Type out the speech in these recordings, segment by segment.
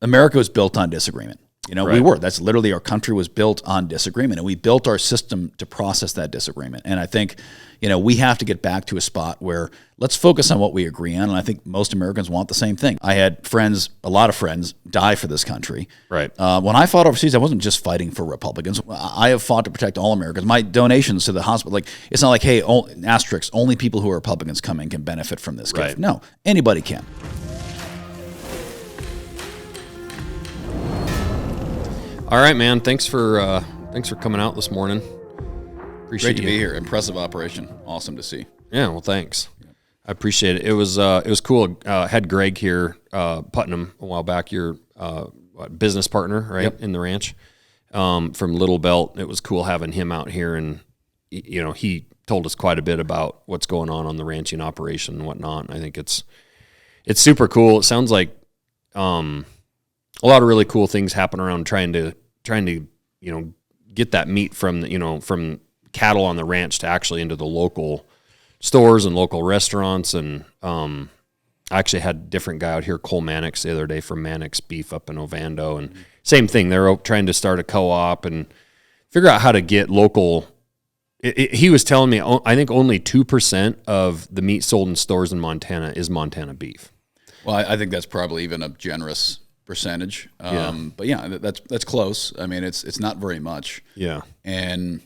America was built on disagreement. Right. That's literally our country was built on disagreement, and we built our system to process that disagreement. And I think, we have to get back to a spot where let's focus on what we agree on. And I think most Americans want the same thing. I had a lot of friends die for this country. Right. When I fought overseas, I wasn't just fighting for Republicans. I have fought to protect all Americans. My donations to the hospital, it's not like, hey, asterisk, only people who are Republicans can benefit from this gift. Right. No, anybody can. All right, man. Thanks for coming out this morning. Appreciate Great to be here. Impressive operation. Awesome to see. Yeah. Well, thanks. I appreciate it. It was cool. Had Greg here, Putnam, a while back. Your business partner, right, Yep. in the ranch, from Little Belt. It was cool having him out here, and he told us quite a bit about what's going on the ranching operation and whatnot. And I think it's super cool. It sounds like a lot of really cool things happen around trying to get that meat from cattle on the ranch to actually into the local stores and local restaurants. And I actually had a different guy out here, Cole Mannix, the other day from Mannix Beef up in Ovando, and same thing. They're trying to start a co-op and figure out how to get local. He was telling me, I think only 2% of the meat sold in stores in Montana is Montana beef. Well, I think that's probably even a generous percentage. But yeah, that's close. I mean, it's not very much. Yeah. And,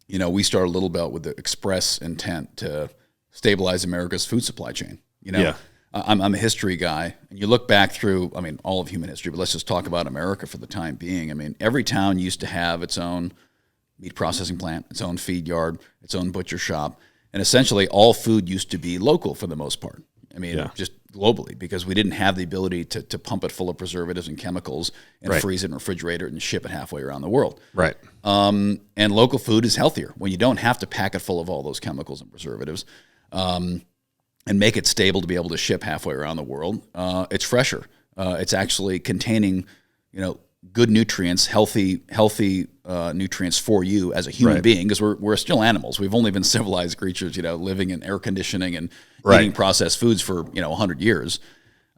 we started Little Belt with the express intent to stabilize America's food supply chain. Yeah. I'm a history guy, and you look back through, all of human history, but let's just talk about America for the time being. Every town used to have its own meat processing plant, its own feed yard, its own butcher shop, and essentially all food used to be local for the most part. Just globally, because we didn't have the ability to pump it full of preservatives and chemicals and Right. freeze it and refrigerate it and ship it halfway around the world. Right. And local food is healthier when you don't have to pack it full of all those chemicals and preservatives, and make it stable to be able to ship halfway around the world. It's fresher. It's actually containing, good nutrients, healthy nutrients for you as a human Right. being, because we're still animals. We've only been civilized creatures, living in air conditioning and Right. eating processed foods for 100 years.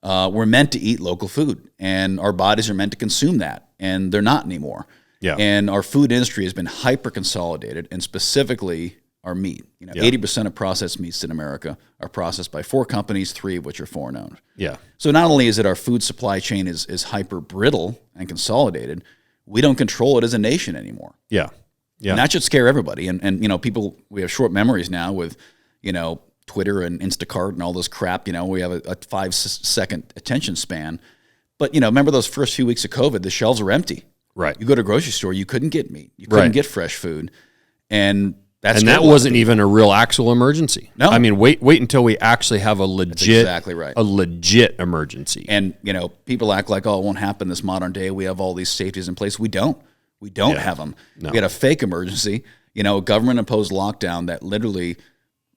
We're meant to eat local food, and our bodies are meant to consume that, and they're not anymore. Yeah. And our food industry has been hyper consolidated, and specifically our meat. 80% of processed meats in America are processed by 4 companies, 3 of which are foreign owned. Yeah. So not only is it our food supply chain is hyper brittle and consolidated, we don't control it as a nation anymore. Yeah. Yeah. And that should scare everybody. And people, we have short memories now with, Twitter and Instacart and all this crap. We have a 5-second attention span. But, remember those first few weeks of COVID, the shelves were empty. Right. You go to a grocery store, you couldn't get meat. You couldn't Right. get fresh food. And that wasn't even a real actual emergency. No. Wait until we actually have a legit, exactly right. a legit emergency. And, people act like, it won't happen this modern day. We have all these safeties in place. We don't have them. No. We had a fake emergency, a government imposed lockdown that literally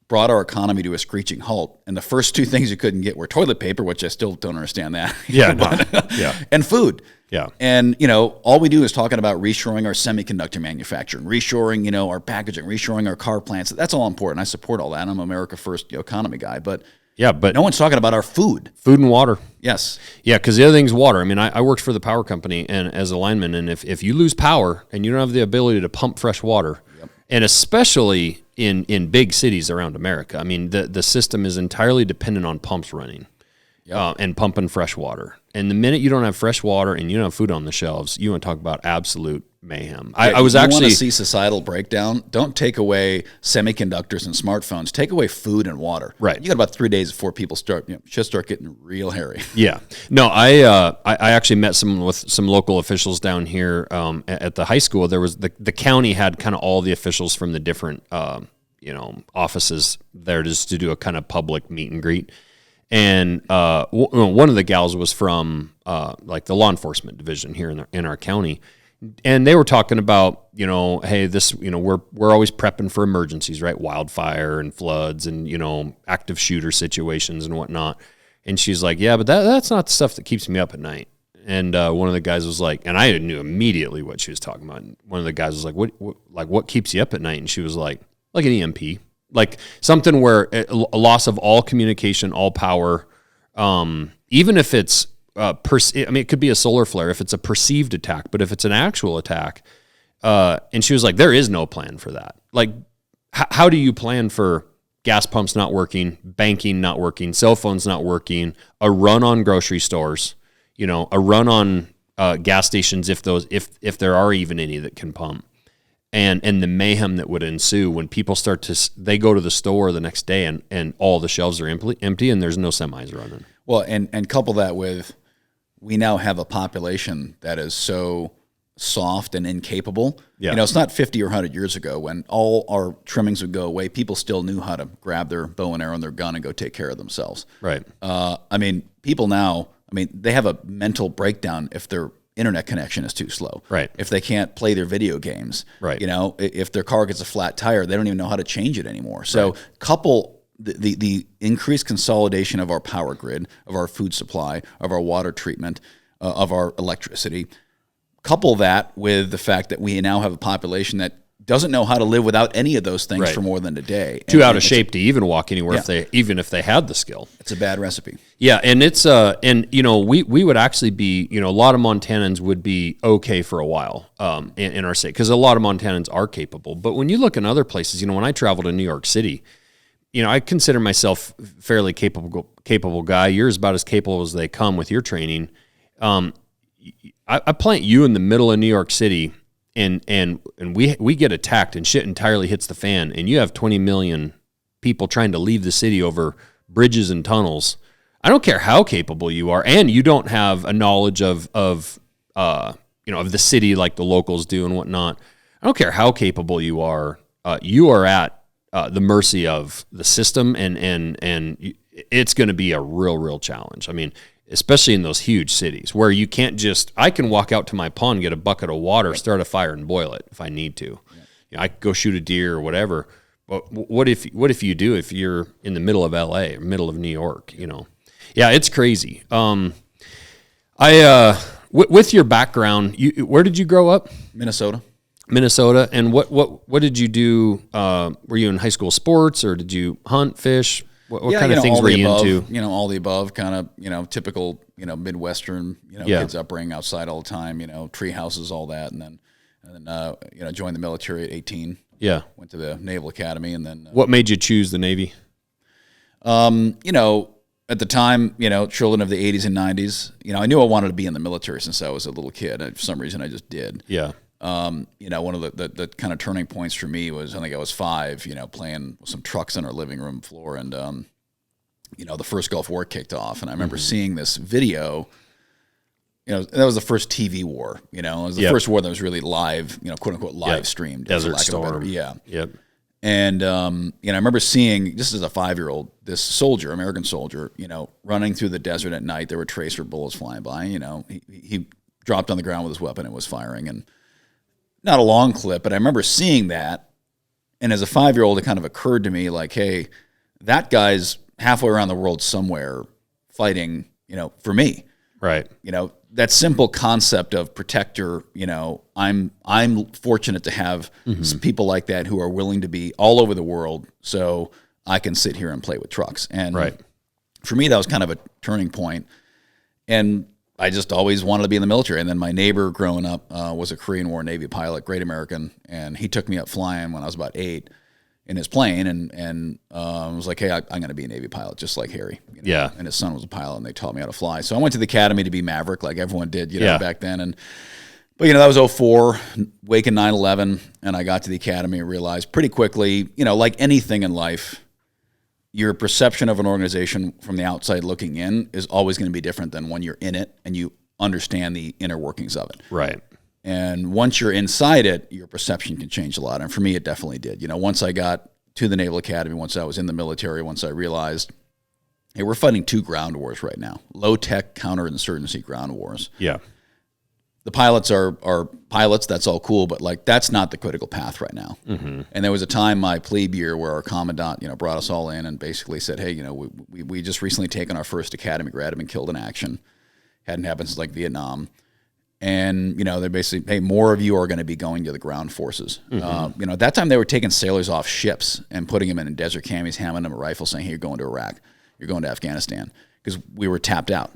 brought our economy to a screeching halt. And the first 2 things you couldn't get were toilet paper, which I still don't understand that. Yeah. Yeah. And food. Yeah. And, all we do is talking about reshoring our semiconductor manufacturing, reshoring, our packaging, reshoring our car plants. That's all important. I support all that. I'm an America First economy guy. But no one's talking about our food. Food and water. Yes. Yeah, because the other thing's water. I worked for the power company and as a lineman, and if you lose power and you don't have the ability to pump fresh water, and especially in big cities around America, the system is entirely dependent on pumps running. And pumping fresh water. And the minute you don't have fresh water and you don't have food on the shelves, you want to talk about absolute mayhem. I was actually... You want to see societal breakdown? Don't take away semiconductors and smartphones. Take away food and water. Right. You got about 3 days before people start getting real hairy. Yeah. No, I actually met with some local officials down here at the high school. There was the county had kind of all the officials from the different offices there just to do a kind of public meet and greet. And one of the gals was from like the law enforcement division here in our county, and they were talking about hey, this we're always prepping for emergencies, right? Wildfire and floods and active shooter situations and whatnot. And she's like, yeah, but that's not the stuff that keeps me up at night. And one of the guys was like, and I knew immediately what she was talking about. And one of the guys was like, what keeps you up at night? And she was like an EMP. Like something where a loss of all communication, all power, even if it's it could be a solar flare if it's a perceived attack, but if it's an actual attack, and she was like, there is no plan for that. Like, how do you plan for gas pumps not working, banking not working, cell phones not working, a run on grocery stores, a run on gas stations if there are even any that can pump, and the mayhem that would ensue when people they go to the store the next day and all the shelves are empty and there's no semis running. Well, and couple that with, we now have a population that is so soft and incapable. Yeah. It's not 50 or 100 years ago when all our trimmings would go away. People still knew how to grab their bow and arrow and their gun and go take care of themselves. Right. People now, they have a mental breakdown if their internet connection is too slow. Right. If they can't play their video games. Right. If their car gets a flat tire, they don't even know how to change it anymore. So couple the increased consolidation of our power grid, of our food supply, of our water treatment, of our electricity. Couple that with the fact that we now have a population that doesn't know how to live without any of those things for more than a day. Too out of shape to even walk anywhere if they had the skill. It's a bad recipe. Yeah, and it's we would actually be, a lot of Montanans would be okay for a while in our state, because a lot of Montanans are capable. But when you look in other places, when I travel to New York City, I consider myself fairly capable guy. You're about as capable as they come with your training. I plant you in the middle of New York City, and we get attacked and shit entirely hits the fan, and you have 20 million people trying to leave the city over bridges and tunnels. I don't care how capable you are, and you don't have a knowledge of the city like the locals do and whatnot. I don't care how capable you are. You are at the mercy of the system, and it's going to be a real challenge. Especially in those huge cities where you can't I can walk out to my pond, get a bucket of water, start a fire and boil it if I need to. I could go shoot a deer or whatever. But what if you do if you're in the middle of LA or middle of New York, Yeah, it's crazy. With your background, where did you grow up? Minnesota. And what did you do? Were you in high school sports, or did you hunt, fish? What kind of things were you into? All the above, kind of, typical, Midwestern, kids upbringing outside all the time, tree houses, all that. And then, joined the military at 18. Yeah. Went to the Naval Academy. And then. What made you choose the Navy? At the time, children of the 80s and 90s, I knew I wanted to be in the military since I was a little kid. And for some reason, I just did. Yeah. One of the kind of turning points for me was, I think I was 5, playing with some trucks on our living room floor, and the first Gulf War kicked off, and I remember seeing this video. That was the first TV war. It was the first war that was really live, quote unquote live streamed. Desert Storm. Yep. And I remember seeing, just as a 5-year-old, this soldier, American soldier, running through the desert at night. There were tracer bullets flying by. He dropped on the ground with his weapon and was firing, and not a long clip, but I remember seeing that, and as a 5-year-old, it kind of occurred to me, like, hey, that guy's halfway around the world somewhere fighting, for me. Right. That simple concept of protector, I'm fortunate to have some people like that who are willing to be all over the world so I can sit here and play with trucks. And for me, that was kind of a turning point. And I just always wanted to be in the military. And then my neighbor growing up was a Korean War Navy pilot, great American, and he took me up flying when I was about 8 in his plane, and was like, hey, I'm going to be a Navy pilot, just like Harry. Yeah. And his son was a pilot, and they taught me how to fly. So I went to the academy to be Maverick, like everyone did, back then. But that was 2004, waking 9/11, and I got to the academy and realized pretty quickly, like anything in life, your perception of an organization from the outside looking in is always going to be different than when you're in it and you understand the inner workings of it. Right. And once you're inside it, your perception can change a lot. And for me, it definitely did. Once I got to the Naval Academy, once I was in the military, once I realized, hey, we're fighting 2 ground wars right now. Low-tech counterinsurgency ground wars. Yeah. The pilots are pilots, that's all cool, but that's not the critical path right now. Mm-hmm. And there was a time, my plebe year, where our commandant, brought us all in and basically said, hey, we just recently taken our first academy grad, have been killed in action. Hadn't happened since Vietnam. And, they're basically, hey, more of you are going to be going to the ground forces. Mm-hmm. At that time they were taking sailors off ships and putting them in desert camis, handing them a rifle saying, hey, you're going to Iraq, you're going to Afghanistan, because we were tapped out.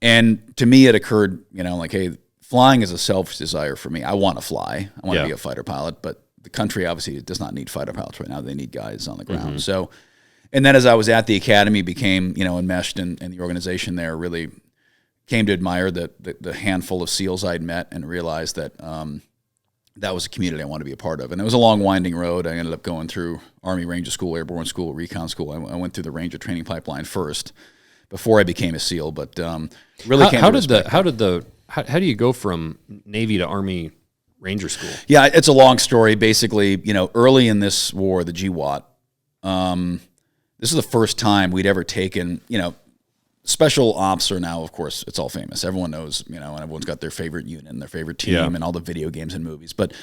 And to me, it occurred, like, hey, flying is a selfish desire for me. I want to fly. I want to be a fighter pilot, but the country obviously does not need fighter pilots right now. They need guys on the ground. So, and then as I was at the academy, became, enmeshed in the organization there, really came to admire the handful of SEALs I'd met and realized that that was a community I wanted to be a part of. And it was a long, winding road. I ended up going through Army Ranger School, Airborne School, Recon School. I went through the Ranger training pipeline first before I became a SEAL. But really how do you go from Navy to Army Ranger School? Yeah, it's a long story. Basically, early in this war, the GWAT, this is the first time we'd ever taken, special ops are now, of course, it's all famous. Everyone knows, and everyone's got their favorite unit and their favorite team and all the video games and movies. But,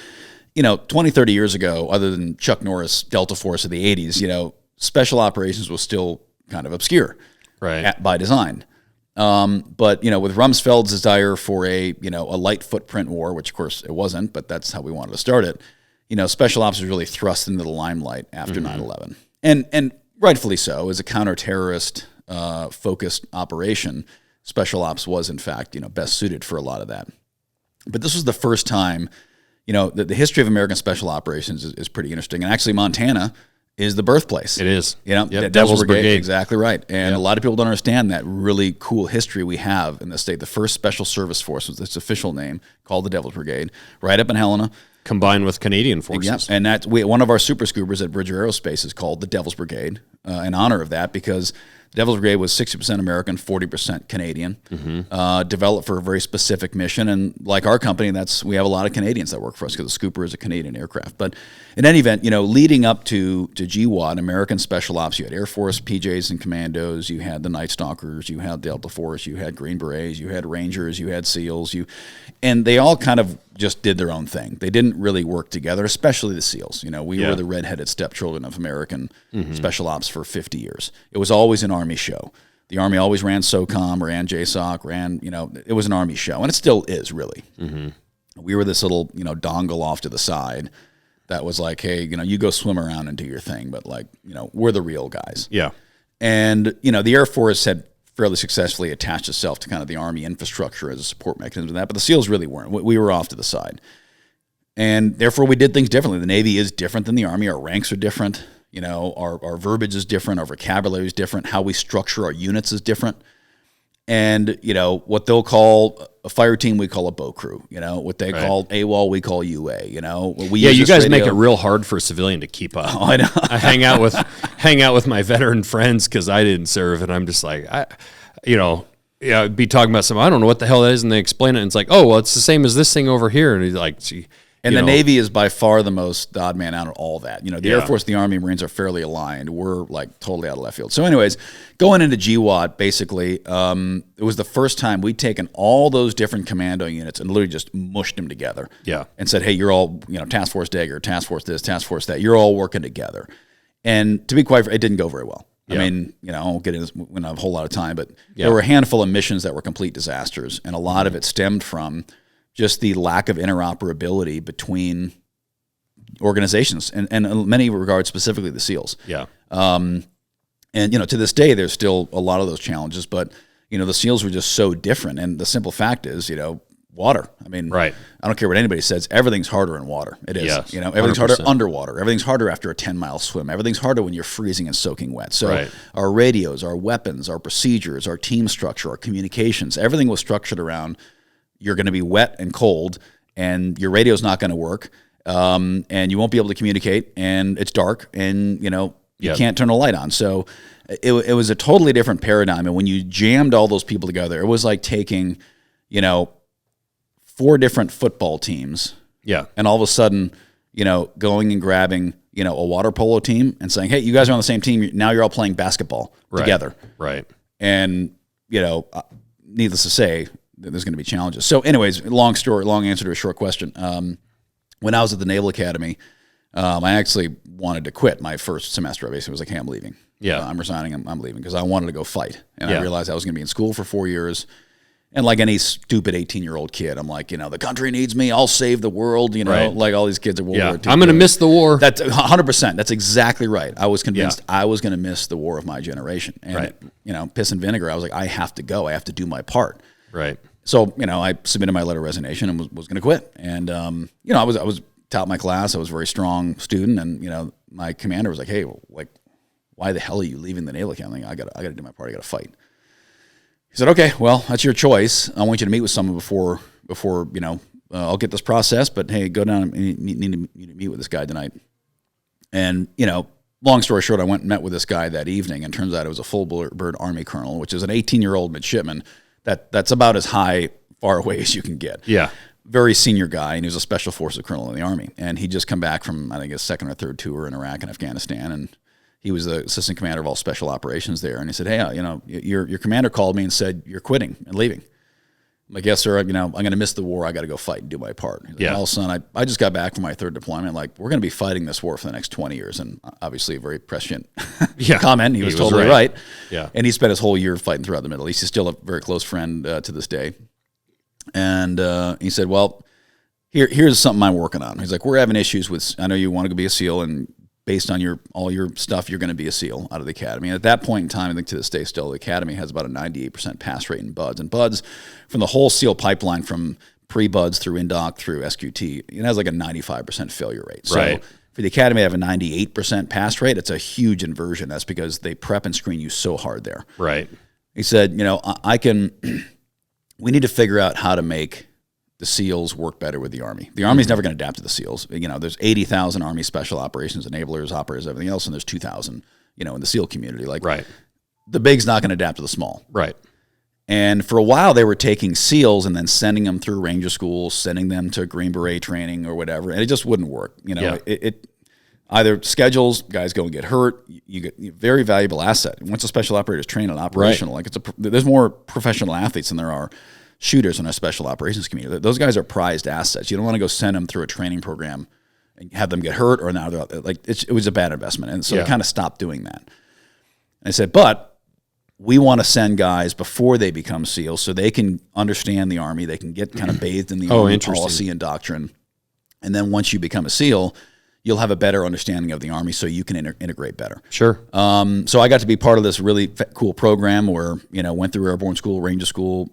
20, 30 years ago, other than Chuck Norris, Delta Force of the 80s, special operations was still kind of obscure by design. But, with Rumsfeld's desire for a light footprint war, which of course it wasn't, but that's how we wanted to start it, special ops was really thrust into the limelight after 9/11. And rightfully so, as a counter-terrorist focused operation, special ops was in fact, best suited for a lot of that. But this was the first time, the history of American special operations is pretty interesting. And actually Montana is the birthplace. It is. Devil's Brigade. Exactly right. And a lot of people don't understand that really cool history we have in the state. The first special service force was its official name, called the Devil's Brigade, right up in Helena. Combined with Canadian forces. Yep. And that's one of our super scoopers at Bridger Aerospace is called the Devil's Brigade in honor of that, because the Devil's Brigade was 60% American, 40% Canadian, developed for a very specific mission. And like our company, we have a lot of Canadians that work for us because the Scooper is a Canadian aircraft. But in any event, leading up to GWAT, American Special Ops, you had Air Force, PJs and Commandos, you had the Night Stalkers, you had Delta Force, you had Green Berets, you had Rangers, you had SEALs, and they all kind of just did their own thing. They didn't really work together, especially the SEALs. We were the redheaded stepchildren of American Special Ops for 50 years. It was always an Army show. The Army always ran SOCOM, ran JSOC, it was an Army show, and it still is, really. We were this little, dongle off to the side that was like, hey, you go swim around and do your thing, but we're the real guys. Yeah. And, the Air Force had fairly successfully attached itself to kind of the Army infrastructure as a support mechanism of that, but the SEALs really weren't. We were off to the side. And therefore we did things differently. The Navy is different than the Army. Our ranks are different. Our verbiage is different. Our vocabulary is different. How we structure our units is different. And, what they'll call a fire team, we call a bow crew. What they call AWOL, we call UA. You guys make it real hard for a civilian to keep up. Oh, I know. I hang out with my veteran friends because I didn't serve, and I'm just like, I'd be talking about something, I don't know what the hell that is, and they explain it, and it's like, oh, well, it's the same as this thing over here, and he's like, gee. And the Navy is by far the odd man out of all that. The Air Force, the Army, Marines are fairly aligned. We're like totally out of left field. So anyways, going into GWAT, basically, it was the first time we'd taken all those different commando units and literally just mushed them together. Yeah. And said, hey, you're all, Task Force Dagger, Task Force this, Task Force that. You're all working together. And to be quite frank, it didn't go very well. I mean, I won't get into this when I have a whole lot of time, but there were a handful of missions that were complete disasters. And a lot of it stemmed from just the lack of interoperability between organizations, and in many regards, specifically the SEALs. Yeah. And, to this day, there's still a lot of those challenges, but, the SEALs were just so different. And the simple fact is, water. I mean, I don't care what anybody says. Everything's harder in water. It is. Yes, everything's harder underwater. Everything's harder after a 10-mile swim. Everything's harder when you're freezing and soaking wet. So our radios, our weapons, our procedures, our team structure, our communications, everything was structured around you're going to be wet and cold, and your radio's not going to work, and you won't be able to communicate, and it's dark, and you can't turn a light on. So it was a totally different paradigm. And when you jammed all those people together, it was like taking 4 different football teams, and all of a sudden going and grabbing a water polo team and saying, hey, you guys are on the same team. Now you're all playing basketball together. Right. And needless to say, there's going to be challenges. So anyways, long answer to a short question. When I was at the Naval Academy, I actually wanted to quit my first semester. I basically was like, hey, I'm leaving. I'm resigning. I'm leaving because I wanted to go fight. And I realized I was going to be in school for 4 years. And like any stupid 18-year-old kid, I'm like, the country needs me. I'll save the world. Like all these kids at World War II. I'm going to miss the war. That's 100%. That's exactly right. I was convinced I was going to miss the war of my generation. And, piss and vinegar, I was like, I have to go. I have to do my part. Right. So, I submitted my letter of resignation and was going to quit. And, I was top of my class. I was a very strong student. And, my commander was like, hey, why the hell are you leaving the Naval Academy? I got to do my part. I got to fight. He said, okay, well, that's your choice. I want you to meet with someone before I'll get this process, but hey, go down and need to meet with this guy tonight. And, long story short, I went and met with this guy that evening, and turns out it was a full-bird Army colonel, which is an 18-year-old midshipman. That's about as far away as you can get. Yeah. Very senior guy, and he was a special forces colonel in the Army. And he'd just come back from, I think, his second or third tour in Iraq and Afghanistan, and he was the assistant commander of all special operations there. And he said, hey, your commander called me and said, you're quitting and leaving. I'm like, yes, sir. I'm going to miss the war. I got to go fight and do my part. He's like, well, son, I just got back from my third deployment. Like, we're going to be fighting this war for the next 20 years. And obviously a very prescient comment. He was totally right. Yeah. And he spent his whole year fighting throughout the Middle East. He's still a very close friend to this day. And he said, well, here's something I'm working on. He's like, we're having issues with, I know you want to be a SEAL, and based on all your stuff, you're going to be a SEAL out of the academy. And at that point in time, I think to this day still, the academy has about a 98% pass rate in BUDS. And BUDS, from the whole SEAL pipeline, from pre-BUDS through INDOC through SQT, it has like a 95% failure rate. So for the academy to have a 98% pass rate, it's a huge inversion. That's because they prep and screen you so hard there. Right. He said, we need to figure out how to make the SEALs work better with the Army. The Army's never going to adapt to the SEALs. There's 80,000 Army special operations enablers, operators, everything else, and there's 2,000, in the SEAL community. The big's not going to adapt to the small. Right. And for a while, they were taking SEALs and then sending them through Ranger School, sending them to Green Beret training or whatever, and it just wouldn't work. It either schedules, guys go and get hurt. You get a very valuable asset. Once a special operator is trained on operational, there's more professional athletes than there are shooters in our special operations community. Those guys are prized assets. You don't want to go send them through a training program and have them get hurt, or now they're it was a bad investment. And so they kind of stopped doing that. And I said, but we want to send guys before they become SEALs so they can understand the Army. They can get kind of bathed in the Army policy and doctrine. And then once you become a SEAL, you'll have a better understanding of the Army so you can integrate better. Sure. So I got to be part of this really cool program where, went through Airborne School, Ranger School,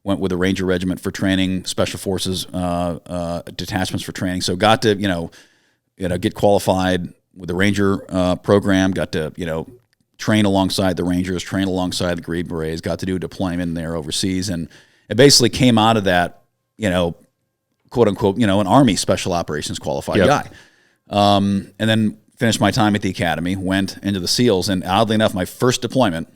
went with a Ranger Regiment for training, Special Forces detachments for training. So got to, get qualified with the Ranger program, got to, train alongside the Rangers, train alongside the Green Berets, got to do a deployment there overseas. And it basically came out of that, quote unquote, an Army Special Operations qualified guy. And then finished my time at the academy, went into the SEALs, and oddly enough, my first deployment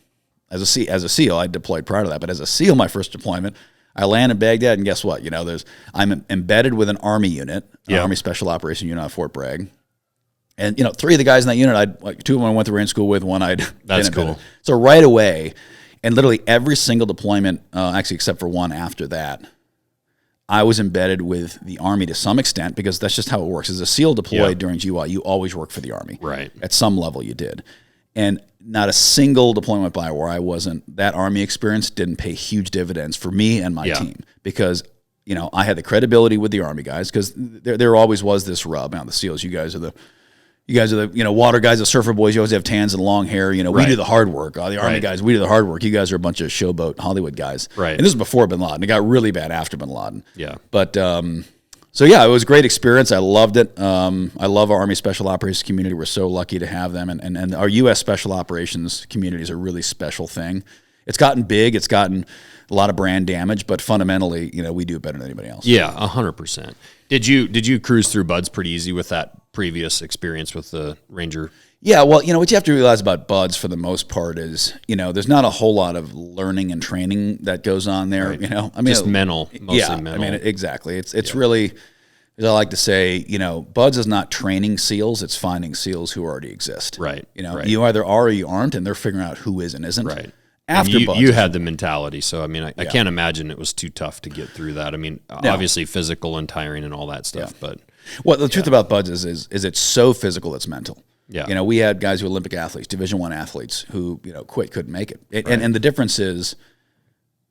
as a SEAL, I deployed prior to that, but as a SEAL, my first deployment, I land in Baghdad, and guess what? I'm embedded with an Army unit, an Army Special Operation unit at Fort Bragg, and three of the guys in that unit, two of them I went to Ranger School with, one I'd That's been cool. So right away, and literally every single deployment, actually except for one after that, I was embedded with the Army to some extent, because that's just how it works. As a SEAL deployed during GY, you always work for the Army. Right. At some level you did. And not a single deployment by where I wasn't, that Army experience didn't pay huge dividends for me and my team, because, I had the credibility with the Army guys, because there always was this rub. Now the SEALs, you guys are the water guys, the surfer boys. You always have tans and long hair. We do the hard work. The Army guys, we do the hard work. You guys are a bunch of showboat Hollywood guys. Right. And this is before Bin Laden. It got really bad after Bin Laden. Yeah. But so yeah, it was a great experience. I loved it. I love our Army Special Operations community. We're so lucky to have them, and our U.S. Special Operations community is a really special thing. It's gotten big. It's gotten a lot of brand damage, but fundamentally, we do it better than anybody else. Yeah, 100%. Did you cruise through BUDS pretty easy with that previous experience with the Ranger? Yeah, well, what you have to realize about BUDS for the most part is, there's not a whole lot of learning and training that goes on there. Right. Just mental, mostly mental. Exactly. It's really, as I like to say, BUDS is not training SEALs; it's finding SEALs who already exist. Right. You either are or you aren't, and they're figuring out who is and isn't. Right. After BUDS, you had the mentality, so I can't imagine it was too tough to get through that. Obviously physical and tiring and all that stuff, but the truth about BUDS is it's so physical, it's mental. Yeah. We had guys who were Olympic athletes, Division I athletes who, quit, couldn't make it. And the difference is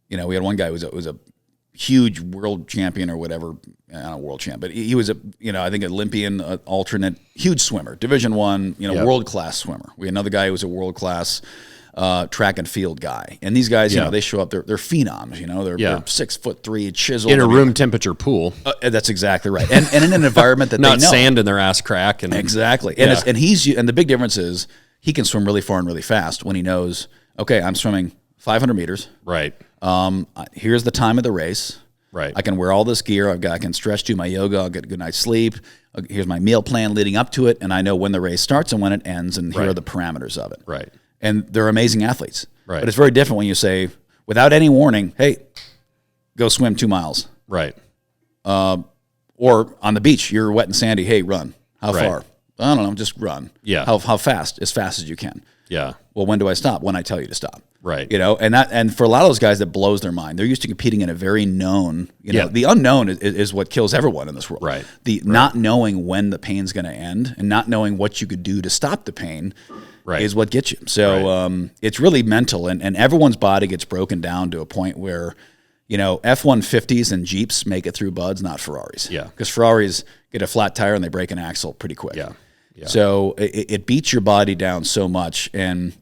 we had one guy who was a huge world champion or whatever, not world champ, but he was I think Olympian, alternate, huge swimmer, Division I, world-class swimmer. We had another guy who was a world-class track and field guy. And these guys, they show up, they're phenoms, they're 6'3", chiseled. In a room temperature pool. That's exactly right. And in an environment that not they know. Sand in their ass crack. And exactly. And and the big difference is he can swim really far and really fast when he knows, okay, I'm swimming 500 meters. Right. Here's the time of the race. Right. I can wear all this gear. I can stretch, do my yoga. I'll get a good night's sleep. Here's my meal plan leading up to it. And I know when the race starts and when it ends. And here are the parameters of it. Right. And they're amazing athletes. Right. But it's very different when you say, without any warning, hey, go swim 2 miles. Right. Or on the beach, you're wet and sandy. Hey, run. How far? I don't know. Just run. Yeah. How fast? As fast as you can. Yeah. Well, when do I stop? When I tell you to stop. Right. And for a lot of those guys, that blows their mind. They're used to competing in a very known, the unknown is what kills everyone in this world. Right. Not knowing when the pain's going to end and not knowing what you could do to stop the pain is what gets you. So it's really mental, and everyone's body gets broken down to a point where, F-150s and Jeeps make it through buds, not Ferraris. Yeah. Because Ferraris get a flat tire and they break an axle pretty quick. Yeah. So it beats your body down so much, and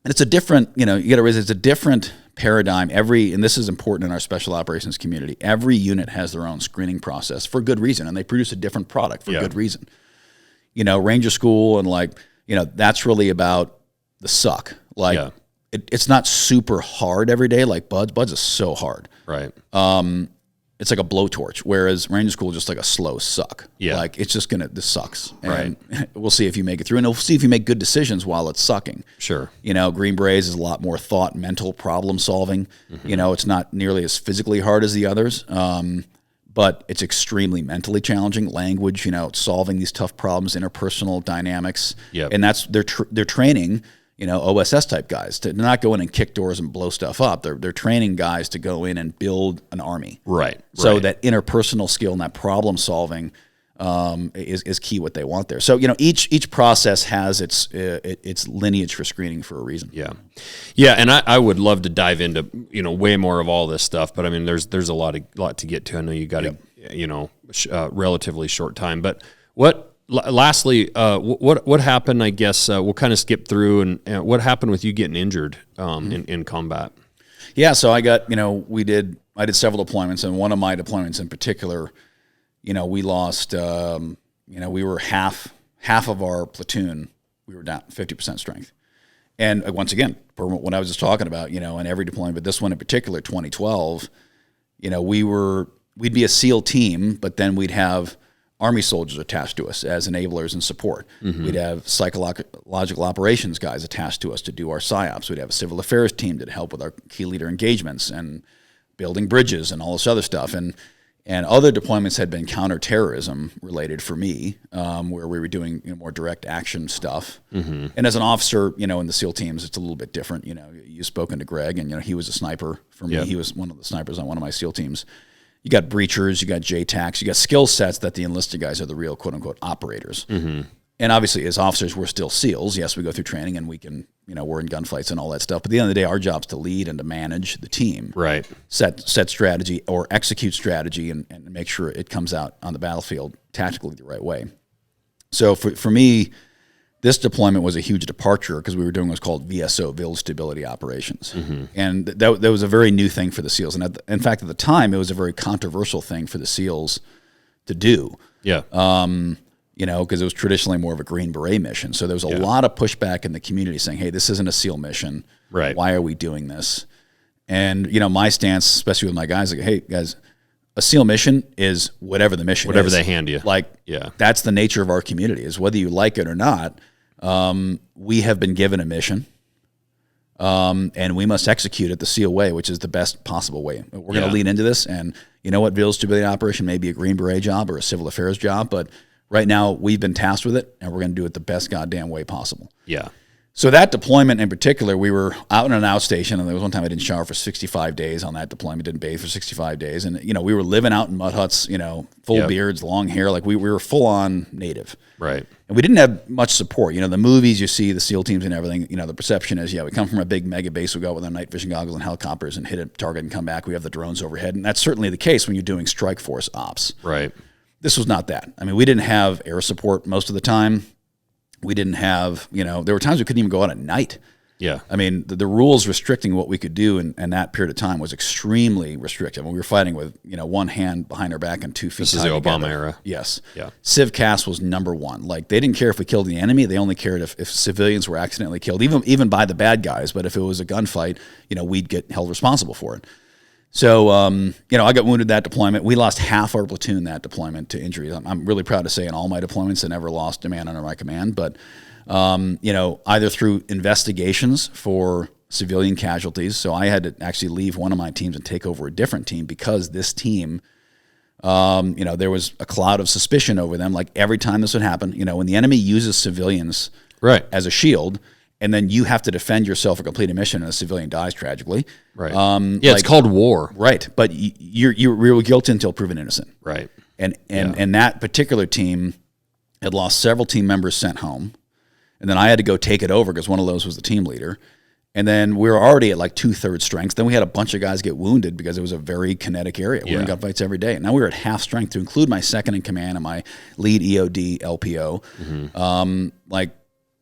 it's a different, you got to realize it's a different paradigm. And this is important in our special operations community. Every unit has their own screening process for good reason, and they produce a different product for good reason. Ranger School and that's really about the suck. It's not super hard every day like Buds. Buds is so hard. Right. It's like a blowtorch, whereas Ranger School is just like a slow suck. Yeah. It's just this sucks. And we'll see if you make it through, and we'll see if you make good decisions while it's sucking. Sure. Green Berets is a lot more thought, mental problem solving. Mm-hmm. It's not nearly as physically hard as the others, but it's extremely mentally challenging. Language, solving these tough problems, interpersonal dynamics. Yep. And that's they're training. OSS type guys to not go in and kick doors and blow stuff up. They're training guys to go in and build an army. Right. So that interpersonal skill and that problem solving is key. What they want there. So each process has its lineage for screening for a reason. Yeah, yeah. And I would love to dive into way more of all this stuff, but I mean there's a lot to get to. I know you got relatively short time, but lastly, what happened? I guess we'll kind of skip through and what happened with you getting injured in combat. Yeah, so I got I did several deployments, and one of my deployments in particular, we lost. We were half of our platoon. We were down 50% strength, and once again, what I was just talking about, in every deployment, but this one in particular, 2012, we'd be a SEAL team, but then we'd have Army soldiers attached to us as enablers and support. Mm-hmm. We'd have psychological operations guys attached to us to do our PSYOPs. We'd have a civil affairs team to help with our key leader engagements and building bridges and all this other stuff. And other deployments had been counterterrorism related for me, where we were doing more direct action stuff. Mm-hmm. And as an officer, in the SEAL teams, it's a little bit different. You've spoken to Greg, and he was a sniper for me. Yep. He was one of the snipers on one of my SEAL teams. You got breachers, you got JTACs, you got skill sets that the enlisted guys are the real quote unquote operators. Mm-hmm. And obviously as officers, we're still SEALs. Yes, we go through training and we can, we're in gunfights and all that stuff. But at the end of the day, our job's to lead and to manage the team. Right. Set strategy or execute strategy and make sure it comes out on the battlefield tactically the right way. So for me, this deployment was a huge departure because we were doing what's called VSO, Village Stability Operations. Mm-hmm. And that was a very new thing for the SEALs. And in fact, at the time, it was a very controversial thing for the SEALs to do. Yeah. Because it was traditionally more of a Green Beret mission. So there was a lot of pushback in the community saying, hey, this isn't a SEAL mission. Right. Why are we doing this? And, my stance, especially with my guys, like, hey, guys, a SEAL mission is whatever the mission is. Whatever they hand you. That's the nature of our community, is whether you like it or not. We have been given a mission, and we must execute it the SEAL way, which is the best possible way. We're going to lean into this, and Village Stability Operation may be a Green Beret job or a civil affairs job, but right now we've been tasked with it, and we're going to do it the best goddamn way possible. Yeah. So that deployment in particular, we were out in an outstation, and there was one time I didn't shower for 65 days on that deployment, didn't bathe for 65 days. And, we were living out in mud huts, full beards, long hair, like we were full on native. Right. And we didn't have much support. The movies you see, the SEAL teams and everything, the perception is, we come from a big mega base, we go out with our night vision goggles and helicopters and hit a target and come back. We have the drones overhead. And that's certainly the case when you're doing strike force ops. Right. This was not that. I mean, we didn't have air support most of the time. We didn't have, there were times we couldn't even go out at night. Yeah. I mean, the rules restricting what we could do in that period of time was extremely restrictive. And we were fighting with, one hand behind our back and 2 feet. This is the Obama era. Yes. Yeah. CivCAS was number one. Like, they didn't care if we killed the enemy. They only cared if civilians were accidentally killed, even by the bad guys. But if it was a gunfight, we'd get held responsible for it. So, I got wounded that deployment. We lost half our platoon that deployment to injuries. I'm really proud to say in all my deployments, I never lost a man under my command. But, either through investigations for civilian casualties. So I had to actually leave one of my teams and take over a different team because this team, there was a cloud of suspicion over them. Like every time this would happen, when the enemy uses civilians as a shield, and then you have to defend yourself or complete a mission, and a civilian dies tragically. Right. It's called war. Right. But you're guilty until proven innocent. Right. And that particular team had lost several team members sent home, and then I had to go take it over because one of those was the team leader. And then we were already at like 2/3 strength. Then we had a bunch of guys get wounded because it was a very kinetic area. We were in gunfights every day. And now we were at half strength to include my second in command and my lead EOD LPO. Mm-hmm.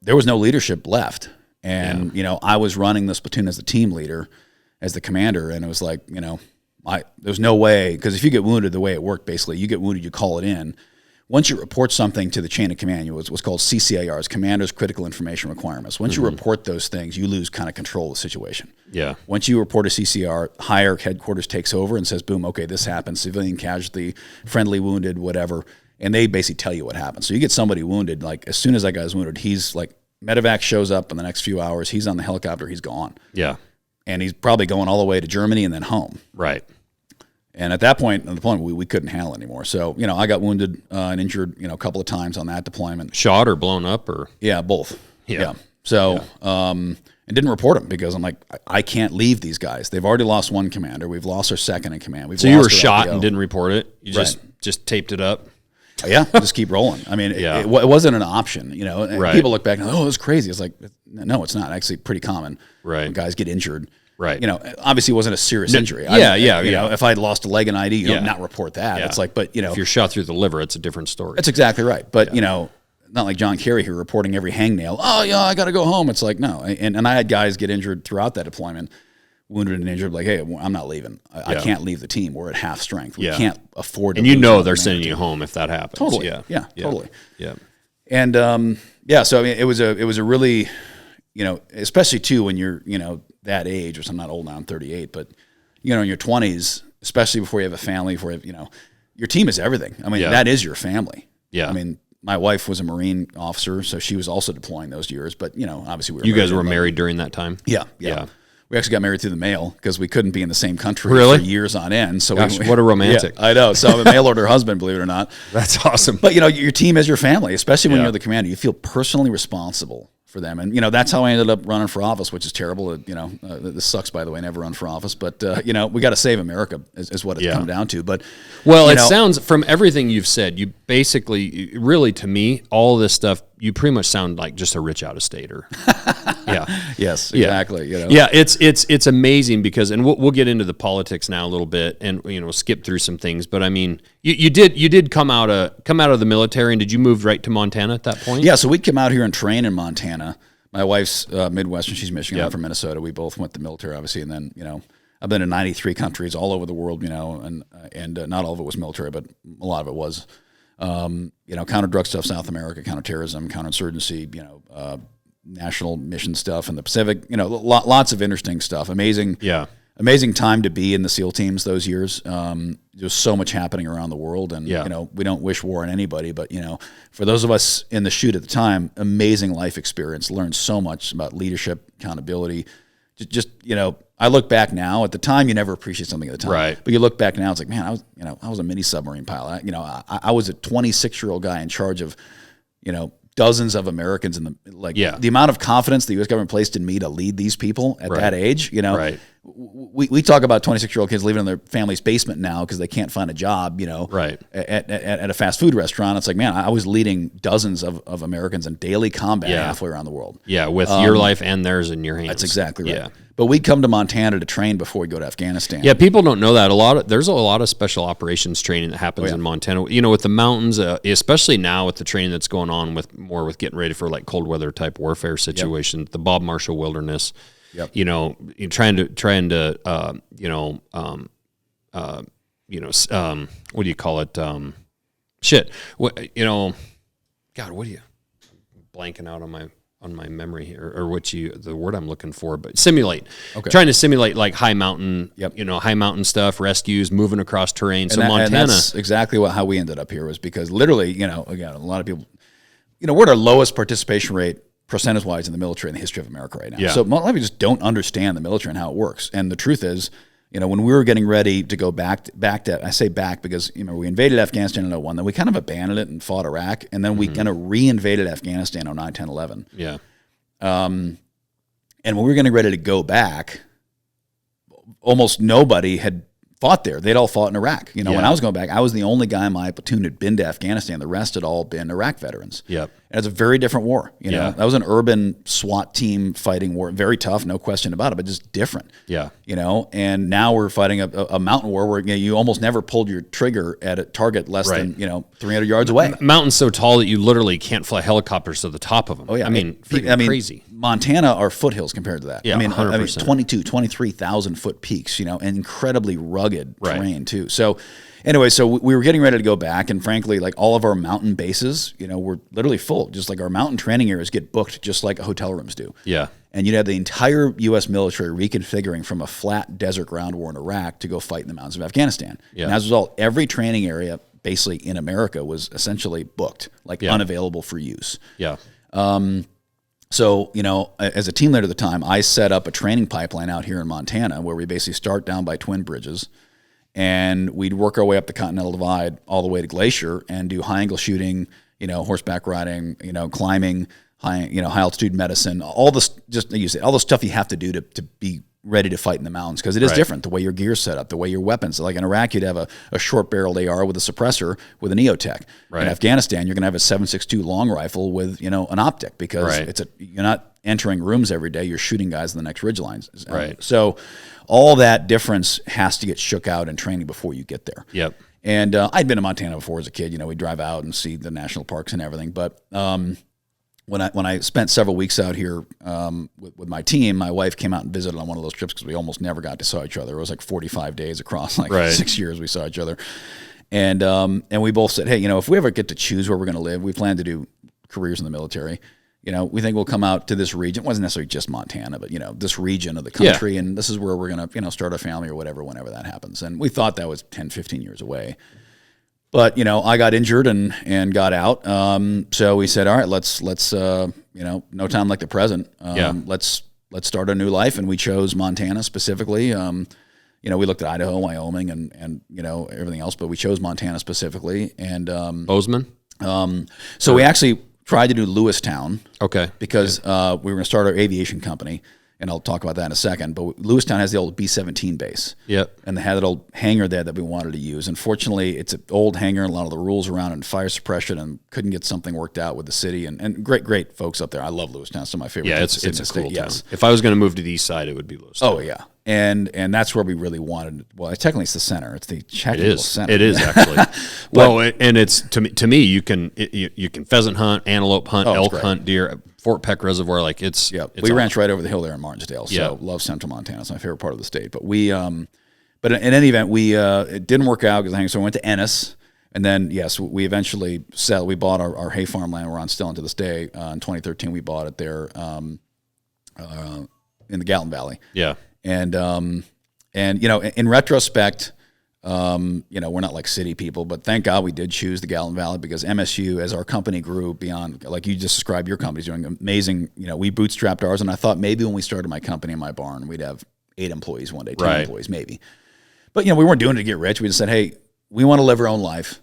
There was no leadership left. And, I was running this platoon as the team leader, as the commander. And it was like, there's no way, because if you get wounded, the way it worked, basically, you get wounded, you call it in. Once you report something to the chain of command, what's called CCIRs, Commander's Critical Information Requirements. Once you report those things, you lose kind of control of the situation. Yeah. Once you report a CCR, higher headquarters takes over and says, boom, okay, this happened, civilian casualty, friendly wounded, whatever. And they basically tell you what happened. So you get somebody wounded, like as soon as that guy's wounded, he's like, medevac shows up in the next few hours, he's on the helicopter, he's gone. Yeah. And he's probably going all the way to Germany and then home. Right. And at that point, we couldn't handle anymore. So, I got wounded and injured, a couple of times on that deployment. Shot or blown up or? Yeah, both. Yeah. So, and didn't report them because I'm like, I can't leave these guys. They've already lost one commander. We've lost our second in command. So you were shot and didn't report it? You just taped it up? Yeah, just keep rolling. I mean, it wasn't an option, Right. People look back and, it's crazy. It's like, no, it's not. Actually pretty common when guys get injured. Right. Obviously it wasn't a serious injury. If I'd lost a leg in ID, not report that. Yeah. It's like, but, if you're shot through the liver, it's a different story. That's exactly right. But, not like John Kerry here reporting every hangnail. Oh, yeah, I got to go home. It's like, no. And I had guys get injured throughout that deployment, wounded and injured, like, hey, I'm not leaving. I can't leave the team. We're at half strength. We can't afford to And they're sending you home if that happens. Totally. Yeah, totally. Yeah. And, so, I mean, it was a really, especially too when you're, that age, which I'm not old now, I'm 38, but, in your 20s, especially before you have a family, before you have, your team is everything. I mean, that is your family. Yeah. I mean, my wife was a Marine officer, so she was also deploying those years, but, obviously we were. You guys were married during that time? Yeah. We actually got married through the mail because we couldn't be in the same country for years on end. So gosh, what a romantic. Yeah, I know. So I'm a mail order husband, believe it or not. That's awesome. But, your team is your family, especially when you're the commander. You feel personally responsible for them. And, that's how I ended up running for office, which is terrible. This sucks, by the way, never run for office. But, we got to save America is what it's come down to. But, it sounds, from everything you've said, you basically, really to me, all this stuff, you pretty much sound like just a rich out-of-stater. Yeah. Yes, exactly. Yeah, it's amazing because, and we'll get into the politics now a little bit, and skip through some things. But I mean, you did come out of the military, and did you move right to Montana at that point? Yeah, so we'd come out here and train in Montana. My wife's Midwestern; she's Michigan. I'm from Minnesota. We both went to the military, obviously, and then I've been in 93 countries all over the world, and not all of it was military, but a lot of it was. Counter drug stuff, South America, counterterrorism, counterinsurgency, national mission stuff in the Pacific, lots of interesting stuff. Amazing time to be in the SEAL teams those years. There's so much happening around the world, and we don't wish war on anybody, but for those of us in the chute at the time, amazing life experience. Learned so much about leadership, accountability. Just I look back now. At the time, you never appreciate something at the time, right? But you look back now, it's like, man, I was a mini submarine pilot. I was a 26-year-old guy in charge of dozens of Americans in the the amount of confidence the U.S. government placed in me to lead these people at that age. Right. We talk about 26-year-old kids living in their family's basement now because they can't find a job. Right. At a fast food restaurant. It's like, man, I was leading dozens of Americans in daily combat halfway around the world. Yeah, with your life and theirs in your hands. That's exactly right. Yeah. But we'd come to Montana to train before we go to Afghanistan. Yeah, people don't know that. There's a lot of special operations training that happens in Montana. With the mountains, especially now with the training that's going on with getting ready for like cold weather type warfare situations, the Bob Marshall Wilderness. Yep. You're trying to what do you call it? God, what do you blanking out on my memory here, or the word I'm looking for, but simulate. Okay. Trying to simulate like high mountain, high mountain stuff, rescues, moving across terrain. So Montana, and that's exactly how we ended up here, was because literally, again, a lot of people, we're at our lowest participation rate percentage-wise in the military in the history of America right now. Yeah. So a lot of people just don't understand the military and how it works. And the truth is, when we were getting ready to go back to, I say back because, we invaded Afghanistan in 2001, then we kind of abandoned it and fought Iraq, and then we kind of re-invaded Afghanistan in 2009, 10, 11. Yeah. And when we were getting ready to go back, almost nobody had fought there. They'd all fought in Iraq. When I was going back, I was the only guy in my platoon who'd been to Afghanistan. The rest had all been Iraq veterans. Yep. And it's a very different war. That was an urban SWAT team fighting war. Very tough, no question about it, but just different. Yeah. And now we're fighting a mountain war where you almost never pulled your trigger at a target less than 300 yards away. Mountains so tall that you literally can't fly helicopters to the top of them. Oh yeah, I mean crazy. Montana are foothills compared to that. Yeah, 100%. 23,000 foot peaks. And incredibly rugged terrain too. So. Anyway, so we were getting ready to go back, and frankly, like all of our mountain bases, were literally full. Just like our mountain training areas get booked just like hotel rooms do. Yeah. And you'd have the entire U.S. military reconfiguring from a flat desert ground war in Iraq to go fight in the mountains of Afghanistan. Yeah. And as a result, every training area basically in America was essentially booked, unavailable for use. Yeah. So, as a team leader at the time, I set up a training pipeline out here in Montana where we basically start down by Twin Bridges, and we'd work our way up the Continental Divide all the way to Glacier and do high angle shooting, horseback riding, climbing, high altitude medicine, all this, just like you said, all the stuff you have to do to be ready to fight in the mountains, because it is different, the way your gear's set up, the way your weapons. Like in Iraq, you'd have a short barreled AR with a suppressor with an EOTech. Right. In Afghanistan, you're going to have a 7.62 long rifle with an optic, because you're not entering rooms every day. You're shooting guys in the next ridge lines. Right. So all that difference has to get shook out in training before you get there. Yep. And I'd been to Montana before as a kid. We'd drive out and see the national parks and everything. But when I spent several weeks out here with my team, my wife came out and visited on one of those trips because we almost never got to saw each other. It was like 45 days across 6 years we saw each other. And we both said, hey, if we ever get to choose where we're going to live, we plan to do careers in the military. We think we'll come out to this region. It wasn't necessarily just Montana, but, this region of the country. Yeah. And this is where we're going to, start a family or whatever, whenever that happens. And we thought that was 10, 15 years away. But, I got injured and got out. So we said, all right, let's no time like the present. Let's start a new life. And we chose Montana specifically. We looked at Idaho, Wyoming, and everything else, but we chose Montana specifically. And Bozeman? So we actually tried to do Lewistown. Okay. Because we were going to start our aviation company, and I'll talk about that in a second. But Lewistown has the old B-17 base. Yep. And they had that old hangar there that we wanted to use. Unfortunately, it's an old hangar, and a lot of the rules around it, and fire suppression, and couldn't get something worked out with the city. And great folks up there. I love Lewistown. It's my favorite. Yeah, it's a cool town. Yes. If I was going to move to the east side, it would be Lewistown. Oh, yeah. And that's where we really wanted. Well, technically, it's the center. It's the technical center. It is actually. Well, and it's to me, you can pheasant hunt, antelope hunt, elk hunt, deer. Fort Peck Reservoir, it's we ranch right over the hill there in Martinsdale. So love Central Montana. It's my favorite part of the state. But we but in any event, it didn't work out because so we went to Ennis. And then, yes, we eventually we bought our hay farmland we're on still to this day. In 2013, we bought it there in the Gallatin Valley. Yeah. And in retrospect, we're not like city people, but thank God we did choose the Gallatin Valley, because MSU, as our company grew beyond, like you just described, your company's doing amazing. We bootstrapped ours, and I thought maybe when we started my company in my barn, we'd have 8 employees one day, 10 employees maybe. But we weren't doing it to get rich. We just said, hey, we want to live our own life.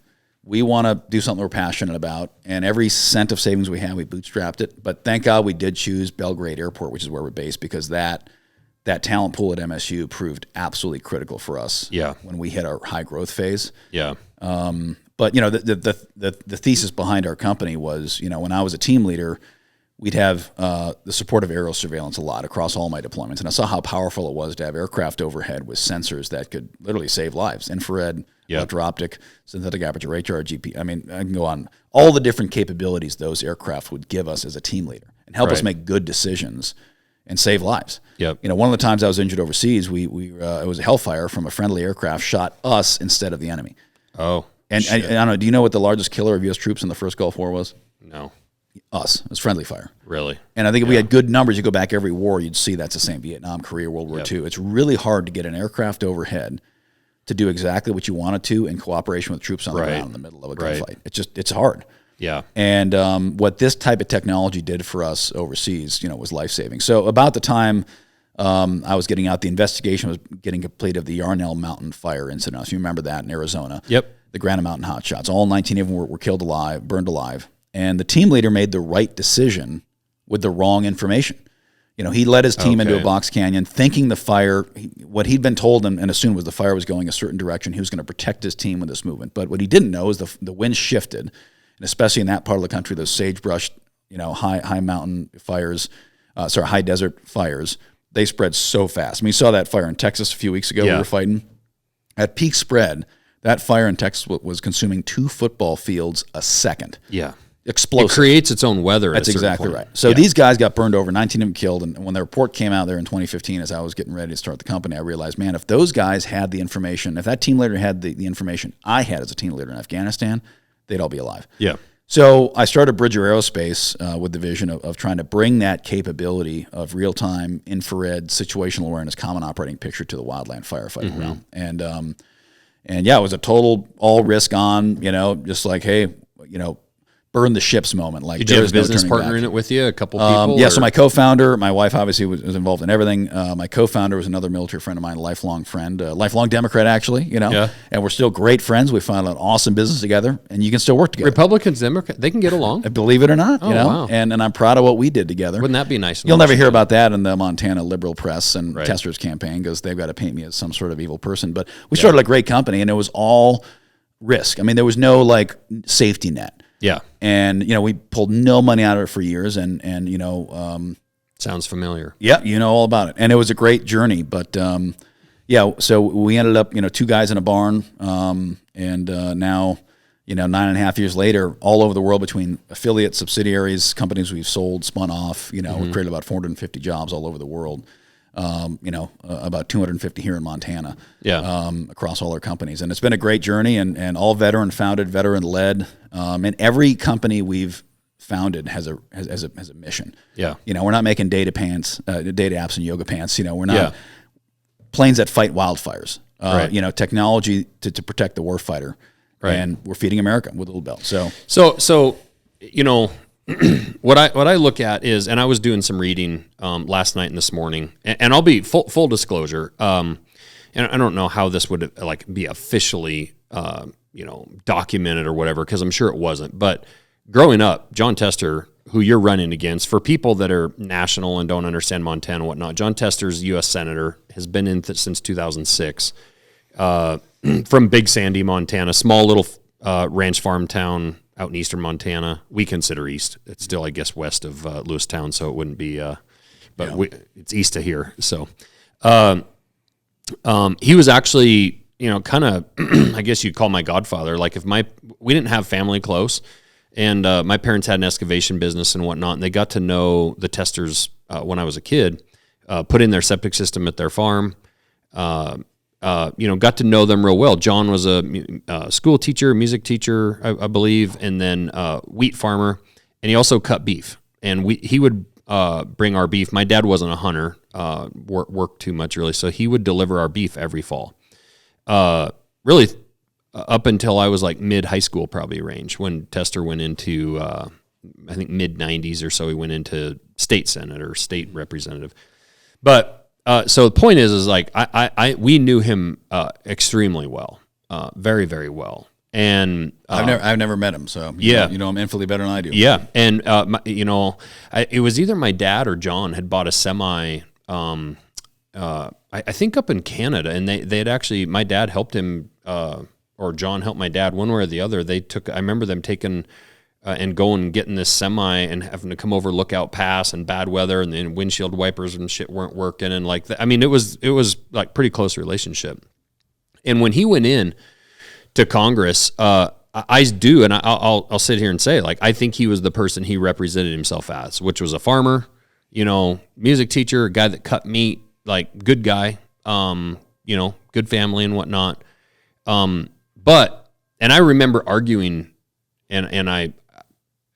We want to do something we're passionate about, and every cent of savings we had, we bootstrapped it. But thank God we did choose Belgrade Airport, which is where we're based, because that talent pool at MSU proved absolutely critical for us. Yeah. When we hit our high growth phase. Yeah. But the thesis behind our company was, when I was a team leader, we'd have the support of aerial surveillance a lot across all my deployments, and I saw how powerful it was to have aircraft overhead with sensors that could literally save lives: infrared, electro-optic, synthetic aperture radar, GP. I mean, I can go on. All the different capabilities those aircraft would give us as a team leader and help us make good decisions and save lives. Yep. One of the times I was injured overseas, it was a hellfire from a friendly aircraft shot us instead of the enemy. Oh. And I don't know. Do you know what the largest killer of U.S. troops in the first Gulf War was? No. Us. It was friendly fire. Really? And I think if we had good numbers, you go back every war, you'd see that's the same: Vietnam, Korea, World War II. It's really hard to get an aircraft overhead to do exactly what you want it to in cooperation with troops on the ground in the middle of a gunfight. It's hard. Yeah. And what this type of technology did for us overseas, was life-saving. So about the time I was getting out, the investigation was getting complete of the Yarnell Mountain fire incident. So you remember that in Arizona. Yep. The Granite Mountain hotshots. All 19 of them were killed alive, burned alive. And the team leader made the right decision with the wrong information. He led his team into a box canyon thinking the fire, what he'd been told and assumed was the fire was going a certain direction. He was going to protect his team with this movement. But what he didn't know is the wind shifted, and especially in that part of the country, those sagebrush, high mountain fires, high desert fires, they spread so fast. I mean, you saw that fire in Texas a few weeks ago. We were fighting. At peak spread, that fire in Texas was consuming 2 football fields a second. Yeah. Explosive. It creates its own weather. That's exactly right. So these guys got burned over, 19 of them killed. And when the report came out there in 2015, as I was getting ready to start the company, I realized, man, if those guys had the information, if that team leader had the information I had as a team leader in Afghanistan, they'd all be alive. Yeah. So I started Bridger Aerospace with the vision of trying to bring that capability of real-time infrared situational awareness, common operating picture to the wildland firefighting realm. And yeah, it was a total all risk on, just like, hey, burn the ships moment. Like, did you have a business partner in it with you? A couple people? Yeah, so my co-founder, my wife obviously was involved in everything. My co-founder was another military friend of mine, a lifelong friend, lifelong Democrat actually, and we're still great friends. We found an awesome business together, and you can still work together. Republicans, Democrats, they can get along. Believe it or not, Wow. and I'm proud of what we did together. Wouldn't that be nice? You'll never hear about that in the Montana liberal press and Right. Tester's campaign because they've got to paint me as some sort of evil person. But we started a great company, and it was all risk. I mean, there was no safety net. Yeah. And, we pulled no money out of it for years and Sounds familiar. Yeah, all about it. And it was a great journey. But, so we ended up, 2 guys in a barn. And now, 9.5 years later, all over the world between affiliates, subsidiaries, companies we've sold, spun off, we've created about 450 jobs all over the world. About 250 here in Montana, across all our companies. And it's been a great journey and all veteran founded, veteran led. And every company we've founded has a mission. Yeah. We're not making data apps and yoga pants. We're not planes that fight wildfires, Right. Technology to protect the warfighter. Right. And we're feeding America with Little Bell. So, what I look at is, and I was doing some reading last night and this morning, and I'll be full disclosure, and I don't know how this would be officially documented or whatever, because I'm sure it wasn't. But growing up, John Tester, who you're running against, for people that are national and don't understand Montana and whatnot, John Tester's U.S. Senator, has been in since 2006, from Big Sandy, Montana, small little ranch farm town out in eastern Montana. We consider east. It's still, I guess, west of Lewistown, so it wouldn't be, it's east of here. So he was actually, kind of, I guess you'd call my godfather. Like we didn't have family close, and my parents had an excavation business and whatnot, and they got to know the Testers when I was a kid, put in their septic system at their farm, got to know them real well. John was a school teacher, music teacher, I believe, and then wheat farmer, and he also cut beef. And he would bring our beef. My dad wasn't a hunter, worked too much really, so he would deliver our beef every fall. Really, up until I was mid high school probably range, when Tester went into I think mid 90s or so. He went into state senate or state representative, but. So the point is we knew him extremely well, very, very well. And I've never met him, so you know him infinitely better than I do. Yeah, and it was either my dad or John had bought a semi. I think up in Canada, and they had actually, my dad helped him, or John helped my dad, one way or the other. I remember them taking and going and getting this semi and having to come over Lookout Pass and bad weather, and then windshield wipers and shit weren't working, and like I mean, it was like pretty close relationship. And when he went in to Congress, I do, and I'll sit here and say, like, I think he was the person he represented himself as, which was a farmer, music teacher, a guy that cut meat, like good guy, good family and whatnot. But I remember arguing, and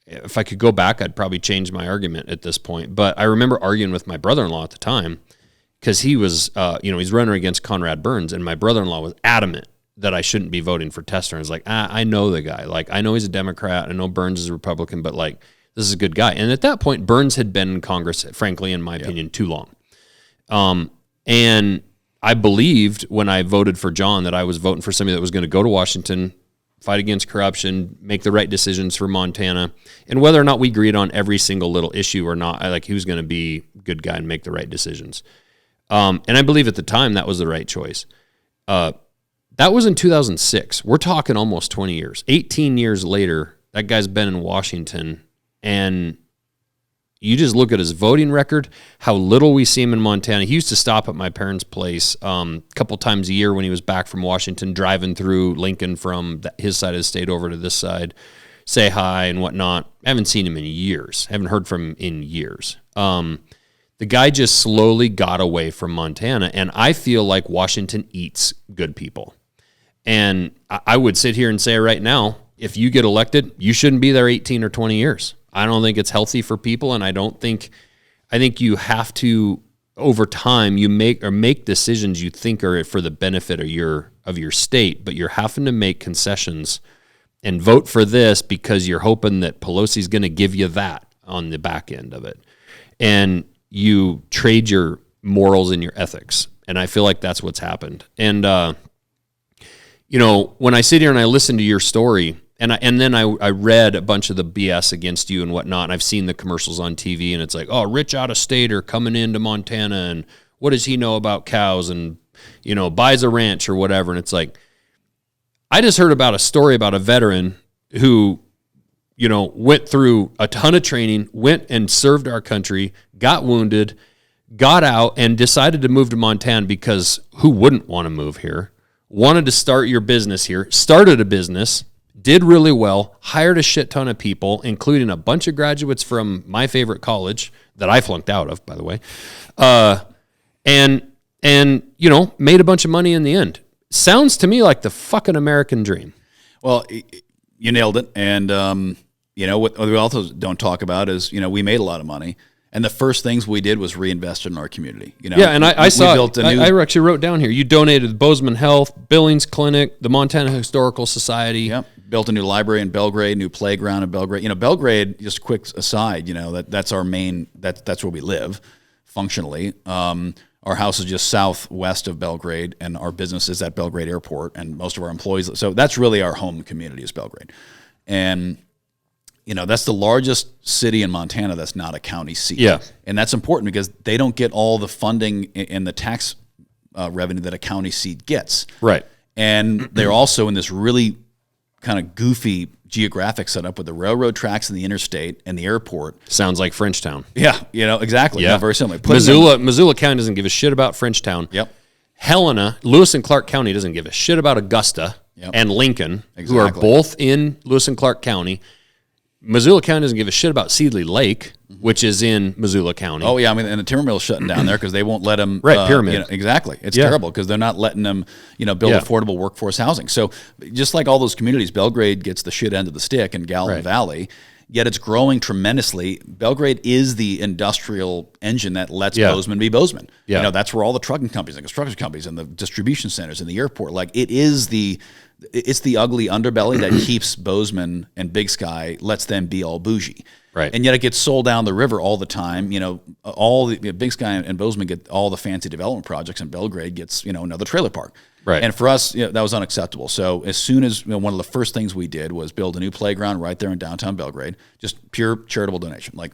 if I could go back, I'd probably change my argument at this point. But I remember arguing with my brother-in-law at the time because he was, he's running against Conrad Burns, and my brother-in-law was adamant that I shouldn't be voting for Tester. I was like, I know the guy. Like, I know he's a Democrat. I know Burns is a Republican, but like, this is a good guy. And at that point, Burns had been in Congress, frankly, in my opinion, too long. And I believed when I voted for John that I was voting for somebody that was going to go to Washington, fight against corruption, make the right decisions for Montana, and whether or not we agreed on every single little issue or not, he was going to be a good guy and make the right decisions. And I believe at the time that was the right choice. That was in 2006. We're talking almost 20 years. 18 years later, that guy's been in Washington, and you just look at his voting record, how little we see him in Montana. He used to stop at my parents' place a couple times a year when he was back from Washington, driving through Lincoln from his side of the state over to this side, say hi and whatnot. I haven't seen him in years. I haven't heard from him in years. The guy just slowly got away from Montana, and I feel like Washington eats good people. And I would sit here and say right now, if you get elected, you shouldn't be there 18 or 20 years. I don't think it's healthy for people, and I think you have to, over time, you make decisions you think are for the benefit of your state, but you're having to make concessions and vote for this because you're hoping that Pelosi's going to give you that on the back end of it. And you trade your morals and your ethics. And I feel like that's what's happened. And, when I sit here and I listen to your story, and then I read a bunch of the BS against you and whatnot, and I've seen the commercials on TV, and it's like, oh, rich out-of-stater coming into Montana, and what does he know about cows, and, buys a ranch or whatever. And it's like, I just heard about a story about a veteran who, went through a ton of training, went and served our country, got wounded, got out, and decided to move to Montana because who wouldn't want to move here? Wanted to start your business here, started a business, did really well, hired a shit ton of people, including a bunch of graduates from my favorite college that I flunked out of, by the way, and made a bunch of money in the end. Sounds to me like the fucking American dream. Well, you nailed it. And, what we also don't talk about is, we made a lot of money. And the first things we did was reinvest in our community. Yeah, and I actually wrote down here, you donated the Bozeman Health, Billings Clinic, the Montana Historical Society. Yep. Built a new library in Belgrade, new playground in Belgrade. Belgrade, just a quick aside, that's our main, that's where we live, functionally. Our house is just southwest of Belgrade, and our business is at Belgrade Airport, and most of our employees, so that's really our home community is Belgrade. And that's the largest city in Montana that's not a county seat. Yeah. And that's important because they don't get all the funding and the tax revenue that a county seat gets. Right. And they're also in this really kind of goofy geographic setup with the railroad tracks and the interstate and the airport. Sounds like Frenchtown. Yeah, exactly. Yeah. Very similar. Missoula County doesn't give a shit about Frenchtown. Yep. Helena, Lewis and Clark County doesn't give a shit about Augusta and Lincoln, who are both in Lewis and Clark County. Missoula County doesn't give a shit about Seedley Lake, which is in Missoula County. Oh, yeah. And the timber mill's shutting down there because they won't let them. Right, Pyramid. Exactly. It's terrible because they're not letting them, build affordable workforce housing. So just like all those communities, Belgrade gets the shit end of the stick in Gallatin Valley, yet it's growing tremendously. Belgrade is the industrial engine that lets Bozeman be Bozeman. Yeah. That's where all the trucking companies, the construction companies, and the distribution centers and the airport, it's the ugly underbelly that keeps Bozeman and Big Sky, lets them be all bougie. Right. And yet it gets sold down the river all the time. You know, all the Big Sky and Bozeman get all the fancy development projects, and Belgrade gets, you know, another trailer park. Right. And for us, you know, that was unacceptable. So as soon as, you know, one of the first things we did was build a new playground right there in downtown Belgrade, just pure charitable donation. Like,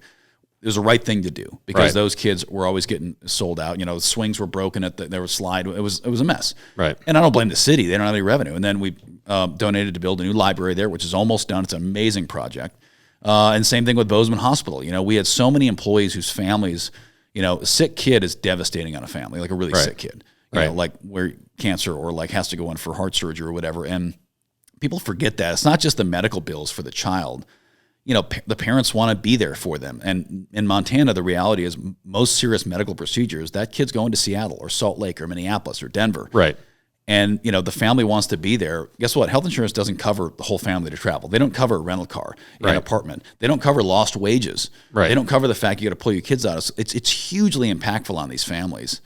it was the right thing to do because Right. those kids were always getting sold out. You know, the swings were broken there was slide. It was a mess. Right. And I don't blame the city. They don't have any revenue. And then we donated to build a new library there, which is almost done. It's an amazing project. And same thing with Bozeman Hospital. You know, we had so many employees whose families, you know, a sick kid is devastating on a family, like a really Right. sick kid. You Right. know, like where cancer or like has to go in for heart surgery or whatever. And people forget that. It's not just the medical bills for the child. You know, the parents want to be there for them. And in Montana, the reality is most serious medical procedures, that kid's going to Seattle or Salt Lake or Minneapolis or Denver. Right. And, you know, the family wants to be there. Guess what? Health insurance doesn't cover the whole family to travel. They don't cover a rental car, Right. an apartment. They don't cover lost wages. Right. They don't cover the fact you got to pull your kids out. It's hugely impactful on these families.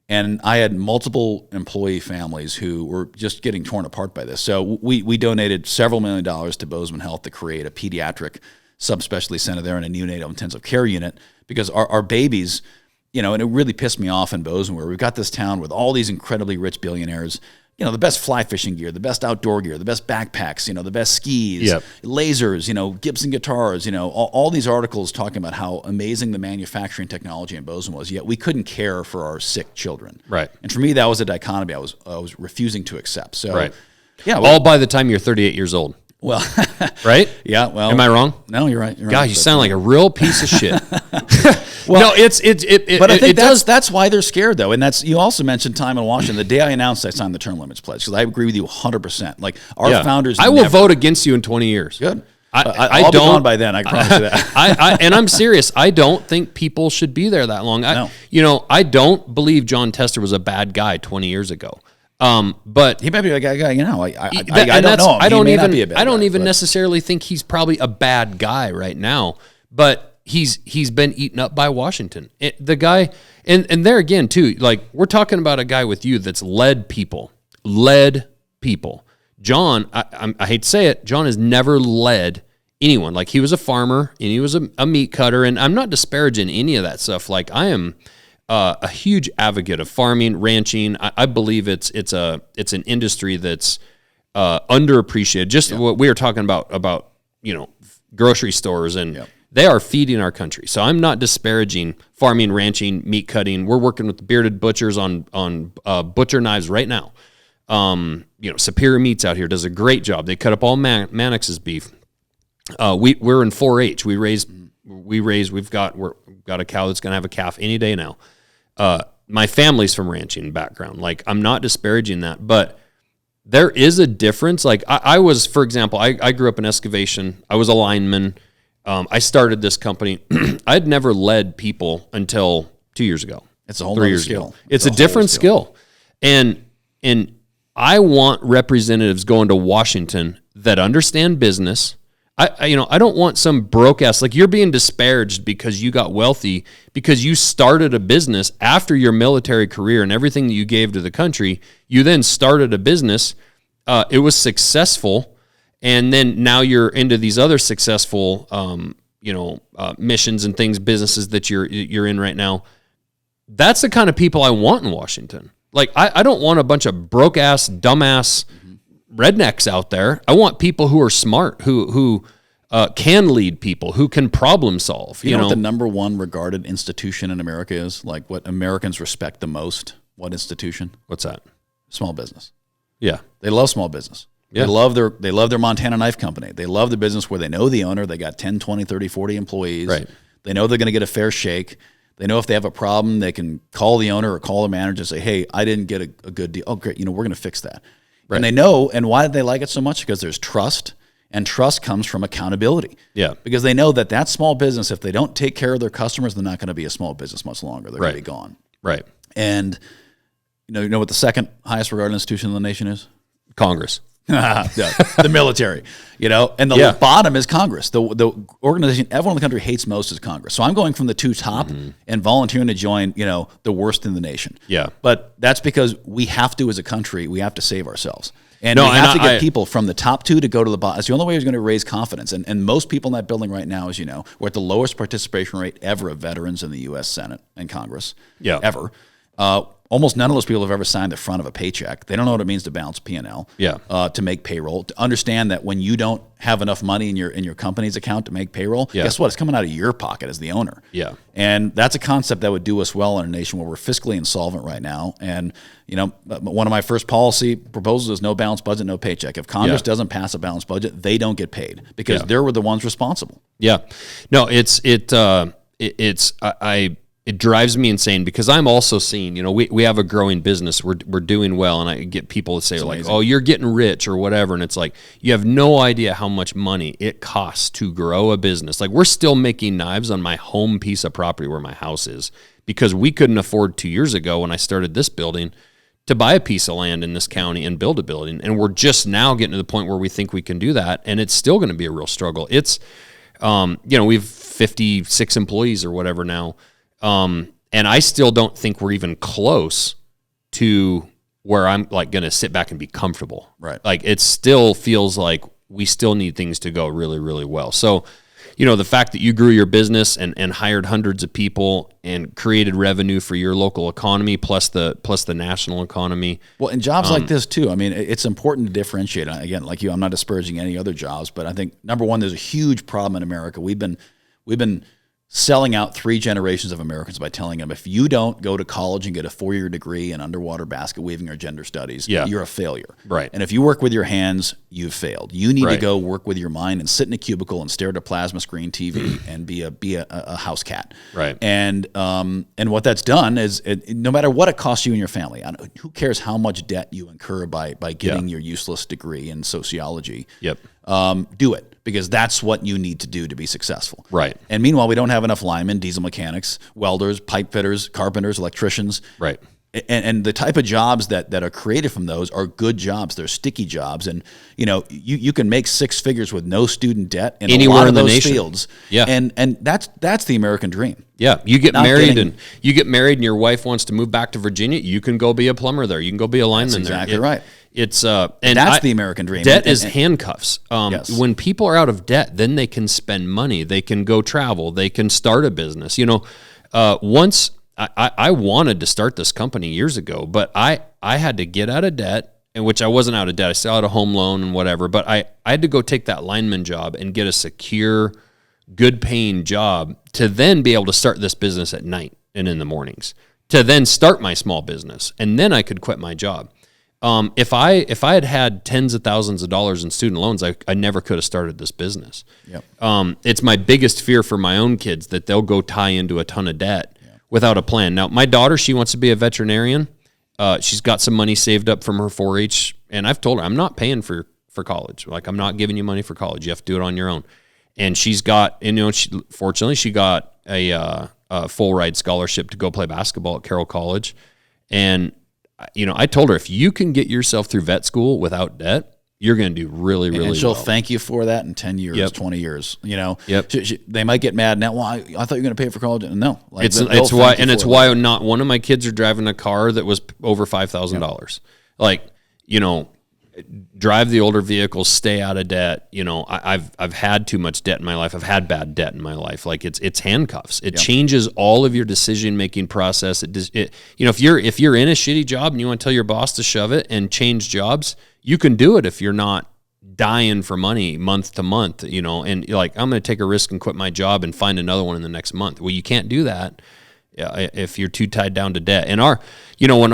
And I had multiple employee families who were just getting torn apart by this. So we donated several $1 million to Bozeman Health to create a pediatric subspecialty center there and a neonatal intensive care unit because our babies, you know, and it really pissed me off in Bozeman where we've got this town with all these incredibly rich billionaires, you know, the best fly fishing gear, the best outdoor gear, the best backpacks, you know, the best skis, Yep. lasers, you know, Gibson guitars, you know, all these articles talking about how amazing the manufacturing technology in Bozeman was, yet we couldn't care for our sick children. Right. And for me, that was a dichotomy I was refusing to accept. So, Right. yeah. All by the time you're 38 years old. Well, Right? yeah. Well, Am I wrong? No, you're right. You're God, right. you sound like a real piece of shit. No, But I think that's why they're scared, though, and that's you also mentioned time in Washington. The day I announced I signed the term limits pledge, because I agree with you 100%. Like our founders, I will vote against you in 20 years. Good. I I'll be don't. gone by then. I can promise you that. And I'm serious. I don't think people should be there that long. No. You know, I don't believe John Tester was a bad guy 20 years ago. But He might be a guy, you know. I don't and that's- know him. I don't He may not even. be a bad I don't guy, even but- necessarily think he's probably a bad guy right now. But he's been eaten up by Washington. The guy, and there again too. Like we're talking about a guy with you that's led people. John, I hate to say it, John has never led anyone. Like he was a farmer and he was a meat cutter, and I'm not disparaging any of that stuff. Like I am a huge advocate of farming, ranching. I believe it's an industry that's underappreciated. Just what we were talking about, you know, grocery stores and they are feeding our country. So I'm not disparaging farming, ranching, meat cutting. We're working with bearded butchers on butcher knives right now. You know, Superior Meats out here does a great job. They cut up all Mannix's beef. We're in 4-H. We've got a cow that's going to have a calf any day now. My family's from ranching background. Like I'm not disparaging that, but there is a difference. Like I was, for example, I grew up in excavation. I was a lineman. I started this company. I had never led people until 2 years ago. It's a whole 3 other years skill. ago. It's a different skill. And I want representatives going to Washington that understand business. I don't want some broke ass, like you're being disparaged because you got wealthy, because you started a business after your military career and everything that you gave to the country. You then started a business. It was successful. And then now you're into these other successful, missions and things, businesses that you're in right now. That's the kind of people I want in Washington. Like, I don't want a bunch of broke ass, dumbass rednecks out there. I want people who are smart, who can lead people, who can problem solve. You know what the number one regarded institution in America is? Like what Americans respect the most? What institution? What's that? Small business. Yeah. They love small business. Yeah. They love their Montana Knife Company. They love the business where they know the owner. They got 10, 20, 30, 40 employees. Right. They know they're going to get a fair shake. They know if they have a problem, they can call the owner or call the manager and say, hey, I didn't get a good deal. Oh, great. We're going to fix that. Right. And they know. And why do they like it so much? Because there's trust, and trust comes from accountability. Yeah. Because they know that small business, if they don't take care of their customers, they're not going to be a small business much longer. They're going to be gone. Right. And you know what the second highest regarded institution in the nation is? Congress. The military, and the bottom is Congress. The organization everyone in the country hates most is Congress. So I'm going from the two top and volunteering to join, the worst in the nation. Yeah. But that's because we have to, as a country, we have to save ourselves. And we have to get people from the top 2 to go to the bottom. It's the only way you're going to raise confidence. And most people in that building right now, as you know, we're at the lowest participation rate ever of veterans in the U.S. Senate and Congress, ever. Almost none of those people have ever signed the front of a paycheck. They don't know what it means to balance P&L, to make payroll, to understand that when you don't have enough money in your company's account to make payroll, guess what? It's coming out of your pocket as the owner. Yeah. And that's a concept that would do us well in a nation where we're fiscally insolvent right now. And, one of my first policy proposals is no balanced budget, no paycheck. If Congress doesn't pass a balanced budget, they don't get paid because they were the ones responsible. Yeah. No, it drives me insane because I'm also seeing, we have a growing business. We're doing well. And I get people to say oh, you're getting rich or whatever. And it's like, you have no idea how much money it costs to grow a business. Like we're still making knives on my home piece of property where my house is because we couldn't afford 2 years ago when I started this building to buy a piece of land in this county and build a building. And we're just now getting to the point where we think we can do that. And it's still going to be a real struggle. It's, we've 56 employees or whatever now. And I still don't think we're even close to where I'm like going to sit back and be comfortable. Right. Like it still feels like we still need things to go really, really well. So, the fact that you grew your business and hired hundreds of people and created revenue for your local economy plus the national economy. Well, and jobs like this too. I mean, it's important to differentiate. Again, like you, I'm not disparaging any other jobs, but I think number one, there's a huge problem in America. We've been selling out 3 generations of Americans by telling them if you don't go to college and get a 4-year degree in underwater basket weaving or gender studies, you're a failure. Right. And if you work with your hands, you've failed. You need to go work with your mind and sit in a cubicle and stare at a plasma screen TV and be a house cat. Right. And what that's done is no matter what it costs you and your family, who cares how much debt you incur by getting your useless degree in sociology? Yep. Do it. Because that's what you need to do to be successful. Right. And meanwhile, we don't have enough linemen, diesel mechanics, welders, pipe fitters, carpenters, electricians. Right. And the type of jobs that are created from those are good jobs. They're sticky jobs. And, you can make 6 figures with no student debt in anywhere a lot in of the those nation. Fields. Yeah. And that's the American dream. Yeah. You get married and your wife wants to move back to Virginia. You can go be a plumber there. You can go be a lineman there. That's exactly right. It's and that's the American dream. Debt is handcuffs. Yes. When people are out of debt, then they can spend money. They can go travel. They can start a business. Once I wanted to start this company years ago, but I had to get out of debt, in which I wasn't out of debt. I still had a home loan and whatever, but I had to go take that lineman job and get a secure, good paying job to then be able to start this business at night and in the mornings, to then start my small business, and then I could quit my job. If I had tens of thousands of dollars in student loans, I never could have started this business. Yep. It's my biggest fear for my own kids that they'll go tie into a ton of debt without a plan. Now, my daughter, she wants to be a veterinarian. She's got some money saved up from her 4-H, and I've told her I'm not paying for college. Like, I'm not giving you money for college. You have to do it on your own. And she's got, fortunately, she got a full ride scholarship to go play basketball at Carroll College, and I told her, if you can get yourself through vet school without debt, you're going to do really, really well. And she'll thank you for that in 10 years, 20 years. They might get mad now. Well, I thought you were going to pay for college. No. It's why not one of my kids are driving a car that was over $5,000. Like, drive the older vehicles, stay out of debt. I've had too much debt in my life. I've had bad debt in my life. Like it's handcuffs. It changes all of your decision-making process. If you're in a shitty job and you want to tell your boss to shove it and change jobs, you can do it if you're not dying for money month to month, and you're like, I'm going to take a risk and quit my job and find another one in the next month. Well, you can't do that if you're too tied down to debt. And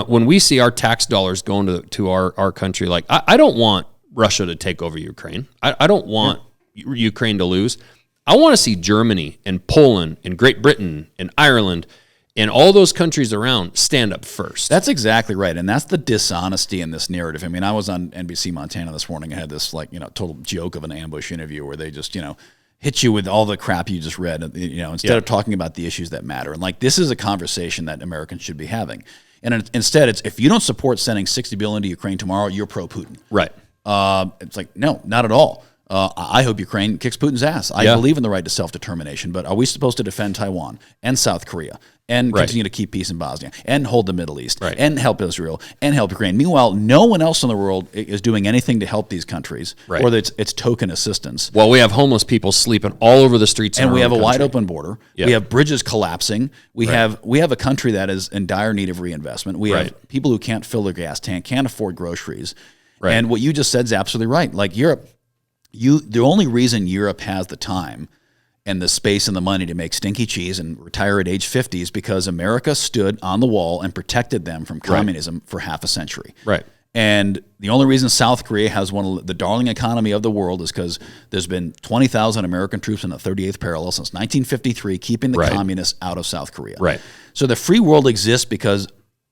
when we see our tax dollars going to our country, like I don't want Russia to take over Ukraine. I don't want Ukraine to lose. I want to see Germany and Poland and Great Britain and Ireland and all those countries around stand up first. That's exactly right. And that's the dishonesty in this narrative. I mean, I was on NBC Montana this morning. I had this total joke of an ambush interview where they just, hit you with all the crap you just read, instead of talking about the issues that matter. And this is a conversation that Americans should be having. And instead, it's if you don't support sending $60 billion to Ukraine tomorrow, you're pro-Putin. Right. It's like, no, not at all. I hope Ukraine kicks Putin's ass. I believe in the right to self-determination, but are we supposed to defend Taiwan and South Korea and Right. continue to keep peace in Bosnia and hold the Middle East Right. and help Israel and help Ukraine. Meanwhile, no one else in the world is doing anything to help these countries, Right. or it's token assistance. Well, we have homeless people sleeping all over the streets, And in we our have a own wide country. open border. Yeah. We have bridges collapsing. We Right. have a country that is in dire need of reinvestment. We Right. have people who can't fill their gas tank, can't afford groceries. Right. And what you just said is absolutely right. Like Europe, the only reason Europe has the time and the space and the money to make stinky cheese and retire at age 50 is because America stood on the wall and protected them from communism for half a century. Right. And the only reason South Korea has one of the darling economy of the world is because there's been 20,000 American troops in the 38th parallel since 1953, keeping the Right. communists out of South Korea. Right. So the free world exists because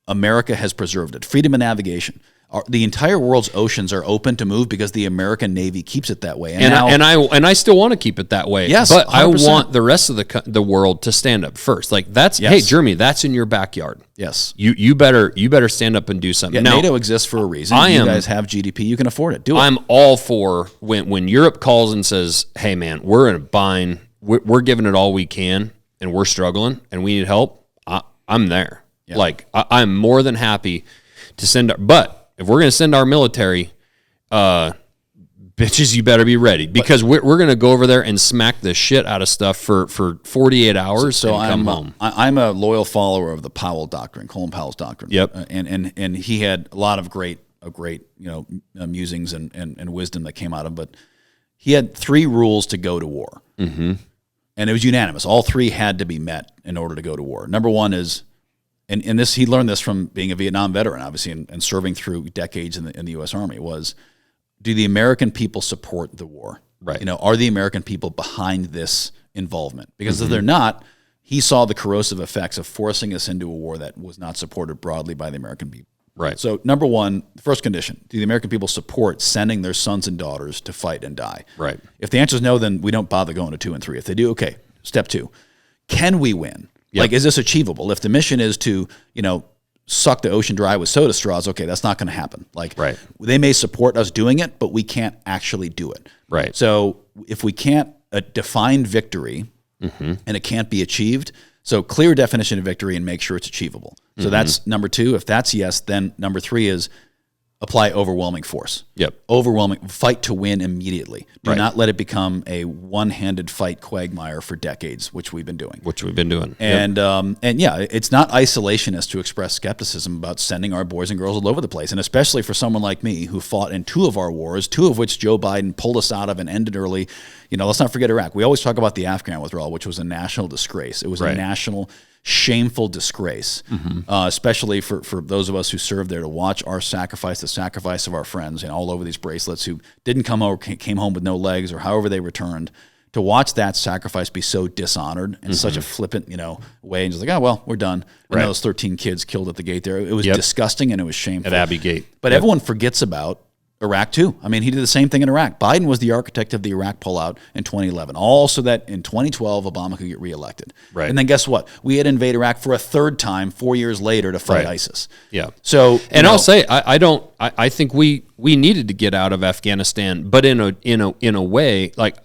America has preserved it. Freedom of navigation. The entire world's oceans are open to move because the American Navy keeps it that way. And I still want to keep it that way. Yes, but 100%. I want the rest of the world to stand up first. Like that's Yes. hey, Jeremy, that's in your backyard. Yes. You better stand up and do something. Yeah, Now, NATO exists for a reason. You guys have GDP. You can afford it. Do it. I'm all for when Europe calls and says, "Hey, man, we're in a bind. We're giving it all we can, and we're struggling, and we need help." I'm there. Yeah. Like I'm more than happy to send. But if we're going to send our military, bitches, you better be ready because we're going to go over there and smack the shit out of stuff for 48 hours and come home. I'm a loyal follower of the Powell Doctrine, Colin Powell's doctrine. Yep. And he had a lot of great musings and wisdom that came out of him. But he had 3 rules to go to war. Mm-hmm. And it was unanimous. All 3 had to be met in order to go to war. Number 1 is, and this he learned this from being a Vietnam veteran, obviously, and serving through decades in the U.S. Army, was, do the American people support the war? Right. Are the American people behind this involvement? Because if they're not, he saw the corrosive effects of forcing us into a war that was not supported broadly by the American people. Right. So number 1, first condition, do the American people support sending their sons and daughters to fight and die? Right. If the answer is no, then we don't bother going to 2 and 3. If they do, okay. Step 2, can we win? Yep. Like, is this achievable? If the mission is to, suck the ocean dry with soda straws, okay, that's not going to happen. Like, Right. they may support us doing it, but we can't actually do it. Right. So if we can't define victory and it can't be achieved, so clear definition of victory and make sure it's achievable. So that's number 2. If that's yes, then number 3 is apply overwhelming force. Yep. Overwhelming, fight to win immediately. Do Right. not let it become a one-handed fight quagmire for decades, which we've been doing. Which we've been doing. And yeah, it's not isolationist to express skepticism about sending our boys and girls all over the place, and especially for someone like me who fought in 2 of our wars, 2 of which Joe Biden pulled us out of and ended early. Let's not forget Iraq. We always talk about the Afghan withdrawal, which was a national disgrace. It was a Right. national shameful disgrace, especially for those of us who served there, to watch our sacrifice, the sacrifice of our friends, and all over these bracelets who didn't come home, came home with no legs, or however they returned. To watch that sacrifice be so dishonored in such a flippant, way, and just like, oh well, we're done. And Right. those 13 kids killed at the gate there. It was Yep. disgusting and it was shameful. At Abbey Gate. But Yep. everyone forgets about Iraq too. I mean, he did the same thing in Iraq. Biden was the architect of the Iraq pullout in 2011, all so that in 2012 Obama could get reelected. Right. And then guess what? We had to invade Iraq for a 3rd time 4 years later to fight Right. ISIS. Yeah. So, And I'll say I think we needed to get out of Afghanistan, but in a way, like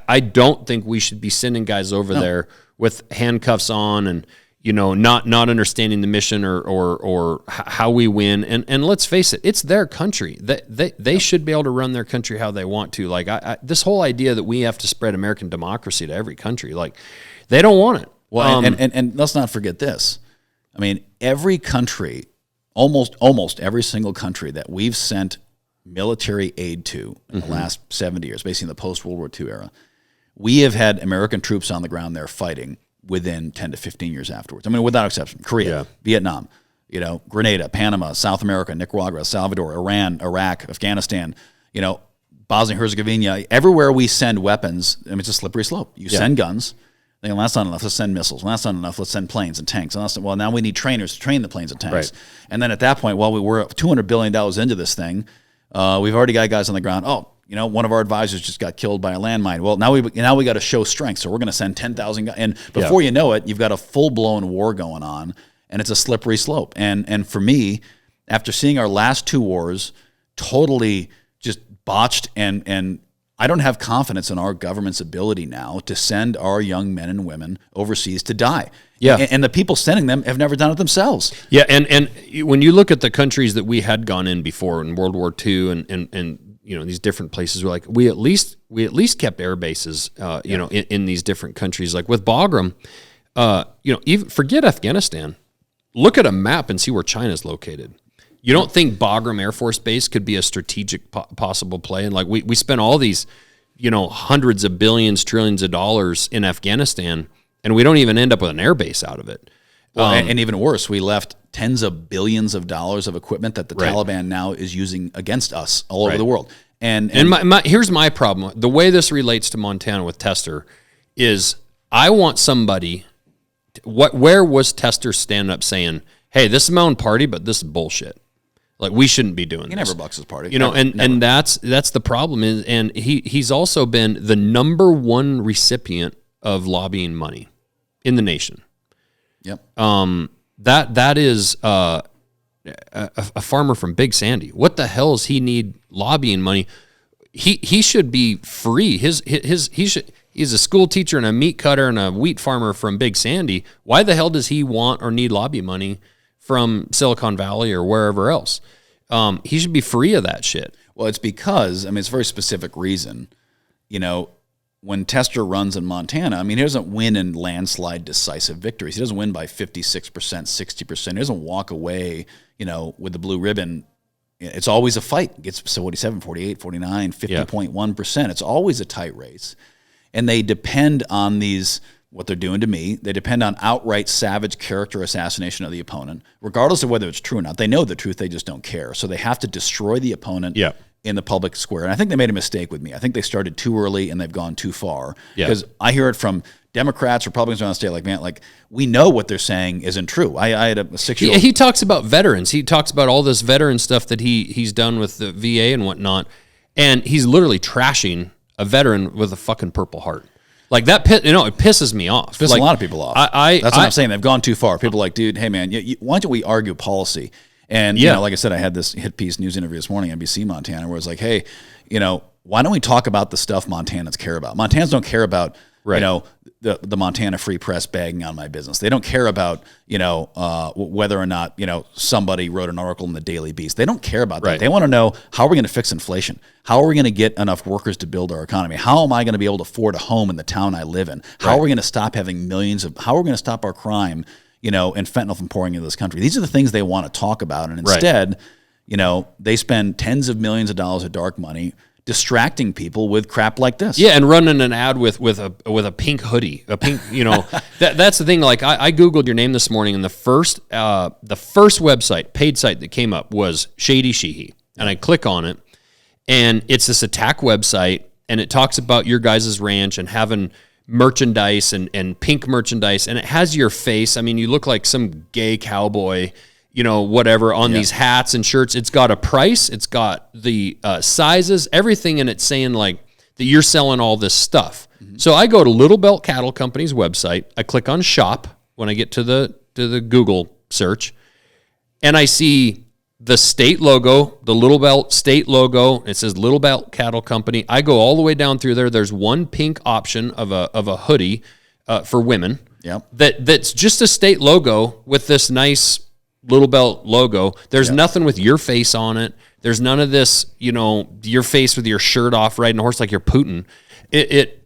I don't think we should be sending guys over there with handcuffs on and not understanding the mission or how we win. And let's face it, it's their country. They should be able to run their country how they want to. Like this whole idea that we have to spread American democracy to every country, like they don't want it. Well, and let's not forget this. I mean, every country, almost every single country that we've sent military aid to in the last 70 years, basically in the post-World War II era, we have had American troops on the ground there fighting within 10 to 15 years afterwards. I mean, without exception. Korea, Vietnam, Grenada, Panama, South America, Nicaragua, El Salvador, Iran, Iraq, Afghanistan, Bosnia, Herzegovina, everywhere we send weapons, I mean, it's a slippery slope. You send guns. Then, well, that's not enough. Let's send missiles. Well, that's not enough. Let's send planes and tanks. Well, now we need trainers to train the planes and tanks. Right. And then at that point, we were $200 billion into this thing. We've already got guys on the ground. Oh, one of our advisors just got killed by a landmine. Well, now we got to show strength. So we're going to send 10,000 guys. And before you know it, you've got a full-blown war going on, and it's a slippery slope. And for me, after seeing our last 2 wars totally just botched and I don't have confidence in our government's ability now to send our young men and women overseas to die. Yeah. And the people sending them have never done it themselves. Yeah, and when you look at the countries that we had gone in before in World War II and these different places, we're like, we at least kept air bases, in these different countries. Like with Bagram, even forget Afghanistan. Look at a map and see where China's located. You don't think Bagram Air Force Base could be a strategic possible play? And like we spent all these, hundreds of billions, trillions of dollars in Afghanistan, and we don't even end up with an air base out of it. Well, and even worse, we left tens of billions of dollars of equipment that the Taliban now is using against us all over the world. And here's my problem. The way this relates to Montana with Tester is I want somebody. Where was Tester standing up saying, "Hey, this is my own party, but this is bullshit. Like we shouldn't be doing this." He never bucks his party. And that's the problem is, and he's also been the number one recipient of lobbying money in the nation. Yep. That is a farmer from Big Sandy. What the hell does he need lobbying money? He should be free. He's a school teacher and a meat cutter and a wheat farmer from Big Sandy. Why the hell does he want or need lobby money from Silicon Valley or wherever else? He should be free of that shit. Well, it's because, it's a very specific reason. When Tester runs in Montana, he doesn't win in landslide decisive victories. He doesn't win by 56%, 60%. He doesn't walk away, with the blue ribbon. It's always a fight. It gets 47, 48, 49, 50.1%. It's always a tight race. And they depend on what they're doing to me. They depend on outright savage character assassination of the opponent, regardless of whether it's true or not. They know the truth, they just don't care. So they have to destroy the opponent in the public square. And I think they made a mistake with me. I think they started too early and they've gone too far. Because I hear it from Democrats, Republicans around the state, like, man, we know what they're saying isn't true. I had a 6-year-old. He talks about veterans. He talks about all this veteran stuff that he's done with the VA and whatnot. And he's literally trashing a veteran with a fucking Purple Heart. Like that, it pisses me off. It pisses a lot of people off. That's what I'm saying. They've gone too far. People are like, dude, hey man, why don't we argue policy? And like I said, I had this hit piece news interview this morning, NBC Montana, where it's like, hey, why don't we talk about the stuff Montanans care about? Montanans don't care about, the Montana Free Press bagging on my business. They don't care about, whether or not, somebody wrote an article in the Daily Beast. They don't care about that. They want to know, how are we going to fix inflation? How are we going to get enough workers to build our economy? How am I going to be able to afford a home in the town I live in? How are we going to stop having how are we going to stop our crime, and fentanyl from pouring into this country? These are the things they want to talk about. And instead, they spend tens of millions of dollars of dark money distracting people with crap like this. Yeah, and running an ad with a pink hoodie, a pink, that's the thing. Like I Googled your name this morning, and the first website, paid site that came up was Tim Sheehy, and I click on it, and it's this attack website, and it talks about your guys' ranch and having merchandise and pink merchandise, and it has your face. You look like some gay cowboy, whatever, on these hats and shirts. It's got a price, it's got the sizes, everything, and it's saying like that you're selling all this stuff. Mm-hmm. So I go to Little Belt Cattle Company's website, I click on shop when I get to the Google search, and I see the state logo, the Little Belt state logo. It says Little Belt Cattle Company. I go all the way down through there. There's one pink option of a hoodie for women. Yep. That's just a state logo with this nice Little Belt logo. There's nothing with your face on it. There's none of this, your face with your shirt off riding a horse like you're Putin. It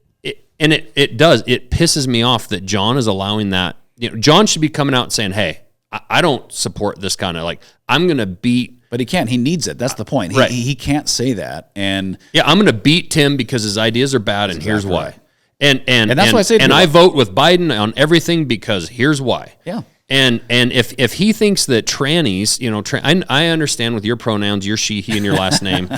pisses me off that John is allowing that. John should be coming out and saying, hey, I don't support this kind of I'm going to beat. But he can't. He needs it. That's the point. He can't say that. And I'm going to beat Tim because his ideas are bad, and here's why. And that's why I say. And I vote with Biden on everything because here's why. Yeah. And if he thinks that trannies, I understand with your pronouns, you're she, he, and your last name,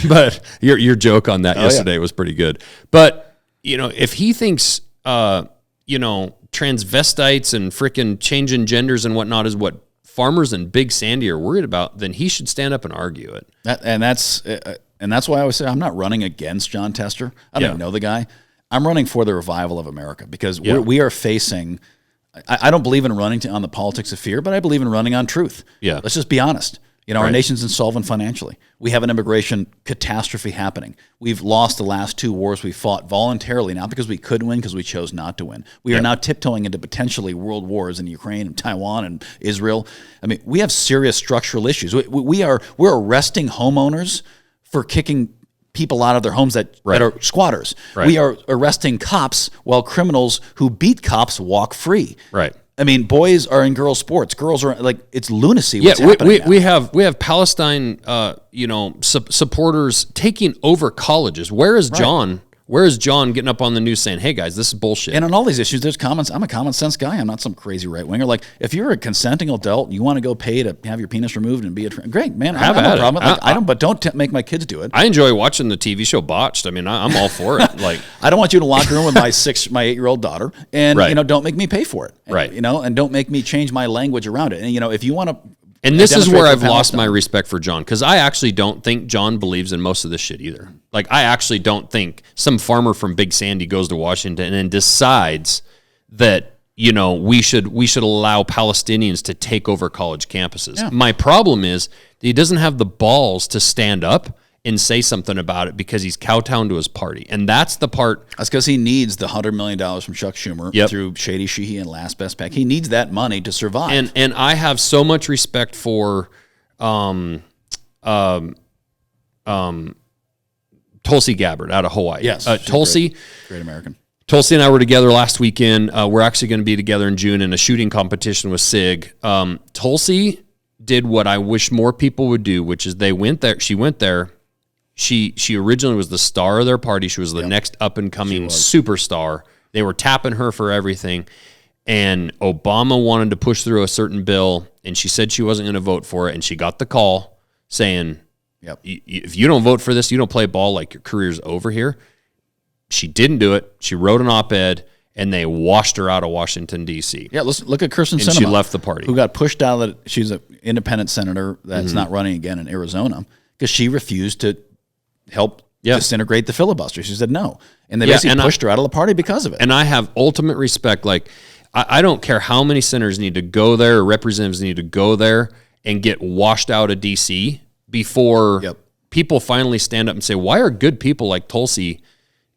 but your joke on that yesterday was pretty good. But if he thinks, transvestites and frickin' changing genders and whatnot is what farmers in Big Sandy are worried about, then he should stand up and argue it. And that's why I always say I'm not running against John Tester. I don't even know the guy. I'm running for the revival of America because we are facing. I don't believe in running on the politics of fear, but I believe in running on truth. Yeah. Let's just be honest. Our nation's insolvent financially. We have an immigration catastrophe happening. We've lost the last 2 wars we fought voluntarily, not because we could win, because we chose not to win. We are now tiptoeing into potentially world wars in Ukraine and Taiwan and Israel. I mean, we have serious structural issues. We're arresting homeowners for kicking people out of their homes that are squatters. Right. We are arresting cops while criminals who beat cops walk free. Right. I mean, boys are in girls' sports. Girls are it's lunacy. What's happening now. we have Palestine, supporters taking over colleges. Where is John? Where is John getting up on the news saying, "Hey guys, this is bullshit"? And on all these issues, there's comments. I'm a common sense guy. I'm not some crazy right winger. Like, if you're a consenting adult, you want to go pay to have your penis removed and be great man. I have no problem. I don't, but don't make my kids do it. I enjoy watching the TV show Botched. I mean, I'm all for it. Like, I don't want you in a locker room with my 8-year-old daughter, and don't make me pay for it. And don't make me change my language around it. And if you want to. And this is where I've lost my respect for John, because I actually don't think John believes in most of this shit either. Like, I actually don't think some farmer from Big Sandy goes to Washington and decides that, we should allow Palestinians to take over college campuses. Yeah. My problem is that he doesn't have the balls to stand up and say something about it because he's kowtowing to his party. And that's the part. That's because he needs the $100 million from Chuck Schumer through Shady Sheehy and Last Best Pack. He needs that money to survive. And I have so much respect for Tulsi Gabbard out of Hawaii. Yes. Tulsi. Great American. Tulsi and I were together last weekend. We're actually going to be together in June in a shooting competition with SIG. Tulsi did what I wish more people would do, which is they went there. She went there. She originally was the star of their party. She was the next up-and-coming superstar. They were tapping her for everything. And Obama wanted to push through a certain bill, and she said she wasn't going to vote for it. And she got the call saying, if you don't vote for this, you don't play ball, like your career's over here. She didn't do it. She wrote an op-ed, and they washed her out of Washington, D.C. Yeah, look at Kirsten Sinema. And she left the party. Who got pushed out of she's an independent senator that's not running again in Arizona because she refused to help disintegrate the filibuster. She said no. And they basically pushed her out of the party because of it. And I have ultimate respect. Like, I don't care how many senators need to go there or representatives need to go there and get washed out of D.C. before people finally stand up and say, why are good people like Tulsi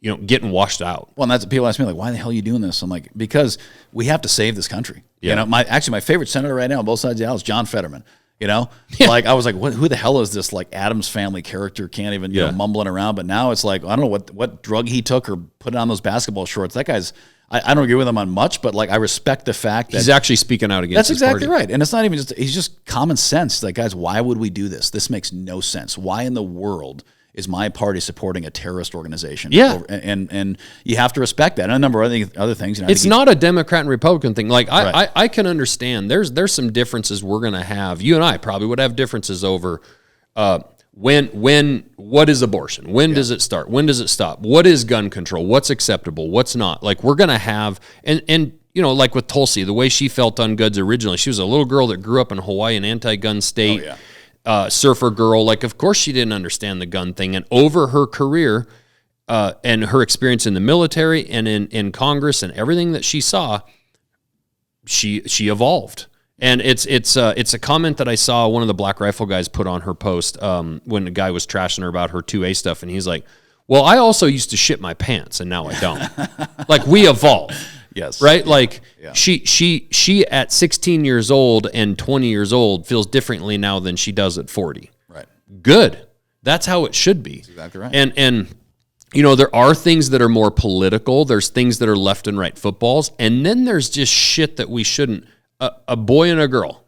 getting washed out? Well, and that's what people ask me, like, why the hell are you doing this? I'm like, because we have to save this country. Yeah. My favorite senator right now on both sides of the aisle is John Fetterman. Like, I was like, who the hell is this, like, Addams Family character, can't even, mumbling around. But now it's like, I don't know what drug he took or put on those basketball shorts. That guy's, I don't agree with him on much, but, like, I respect the fact that he's actually speaking out against his exactly party. Right. And it's not even he's just common sense. Like, guys, why would we do this? This makes no sense. Why in the world is my party supporting a terrorist organization? Yeah. And you have to respect that. And a number of other things. It's not a Democrat and Republican thing. Like, I can understand there's some differences we're going to have. You and I probably would have differences over what is abortion? When does it start? When does it stop? What is gun control? What's acceptable? What's not? Like, we're going to have, and like with Tulsi, the way she felt on guns originally, she was a little girl that grew up in Hawaii, an anti-gun state. Oh, yeah. Surfer girl, like, of course she didn't understand the gun thing. And over her career and her experience in the military and in Congress and everything that she saw, she evolved. And it's a comment that I saw one of the Black Rifle guys put on her post when the guy was trashing her about her 2A stuff. And he's like, well, I also used to shit my pants and now I don't. Like, we evolve. Yes. Right? Like, she at 16 years old and 20 years old feels differently now than she does at 40. Right. Good. That's how it should be. That's exactly right. And there are things that are more political. There's things that are left and right footballs. And then there's just shit that we shouldn't. A boy and a girl.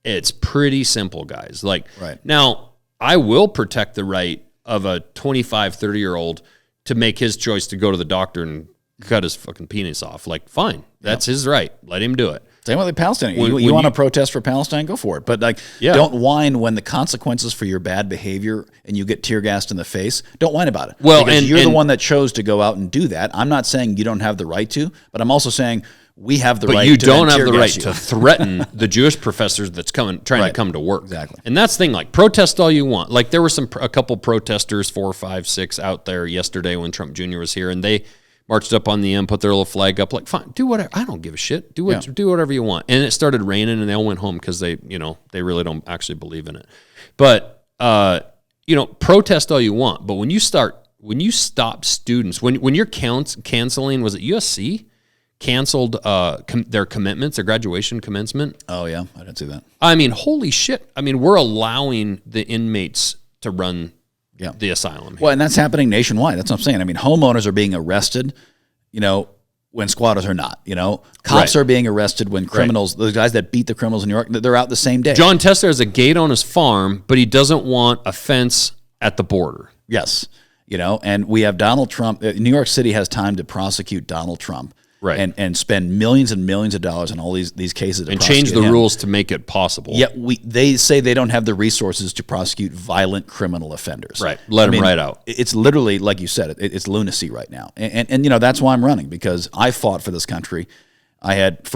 It's pretty simple, guys. Like, now, I will protect the right of a 25, 30-year-old to make his choice to go to the doctor and cut his fucking penis off. Like, fine. That's his right. Let him do it. Same with the Palestine. You want to protest for Palestine? Go for it. But, like, don't whine when the consequences for your bad behavior and you get tear gassed in the face. Don't whine about it. Well, because you're the one that chose to go out and do that. I'm not saying you don't have the right to, but I'm also saying we have the right to. But you don't have the right to threaten the Jewish professors that's trying to come to work. Exactly. And that's the thing, like, protest all you want. Like, there were a couple protesters, 4, 5, 6 out there yesterday when Trump Jr. was here, and marched up on the end, put their little flag up, like, fine, do whatever. I don't give a shit. Do whatever you want. And it started raining, and they all went home because they really don't actually believe in it. But protest all you want. But when you stop students, when you're canceling, was it USC canceled their commitments, their graduation commencement? Oh yeah, I didn't see that. I mean, holy shit! I mean, we're allowing the inmates to run the asylum here. Well, and that's happening nationwide. That's what I'm saying. I mean, homeowners are being arrested, when squatters are not. Cops are being arrested when criminals, those guys that beat the criminals in New York, they're out the same day. John Tester has a gate on his farm, but he doesn't want a fence at the border. Yes, and we have Donald Trump. New York City has time to prosecute Donald Trump. Right. And spend millions and millions of dollars on all these cases and change the rules to make it possible. Yet they say they don't have the resources to prosecute violent criminal offenders. Right. Let them right out. It's literally, like you said, it's lunacy right now. And that's why I'm running, because I fought for this country. I had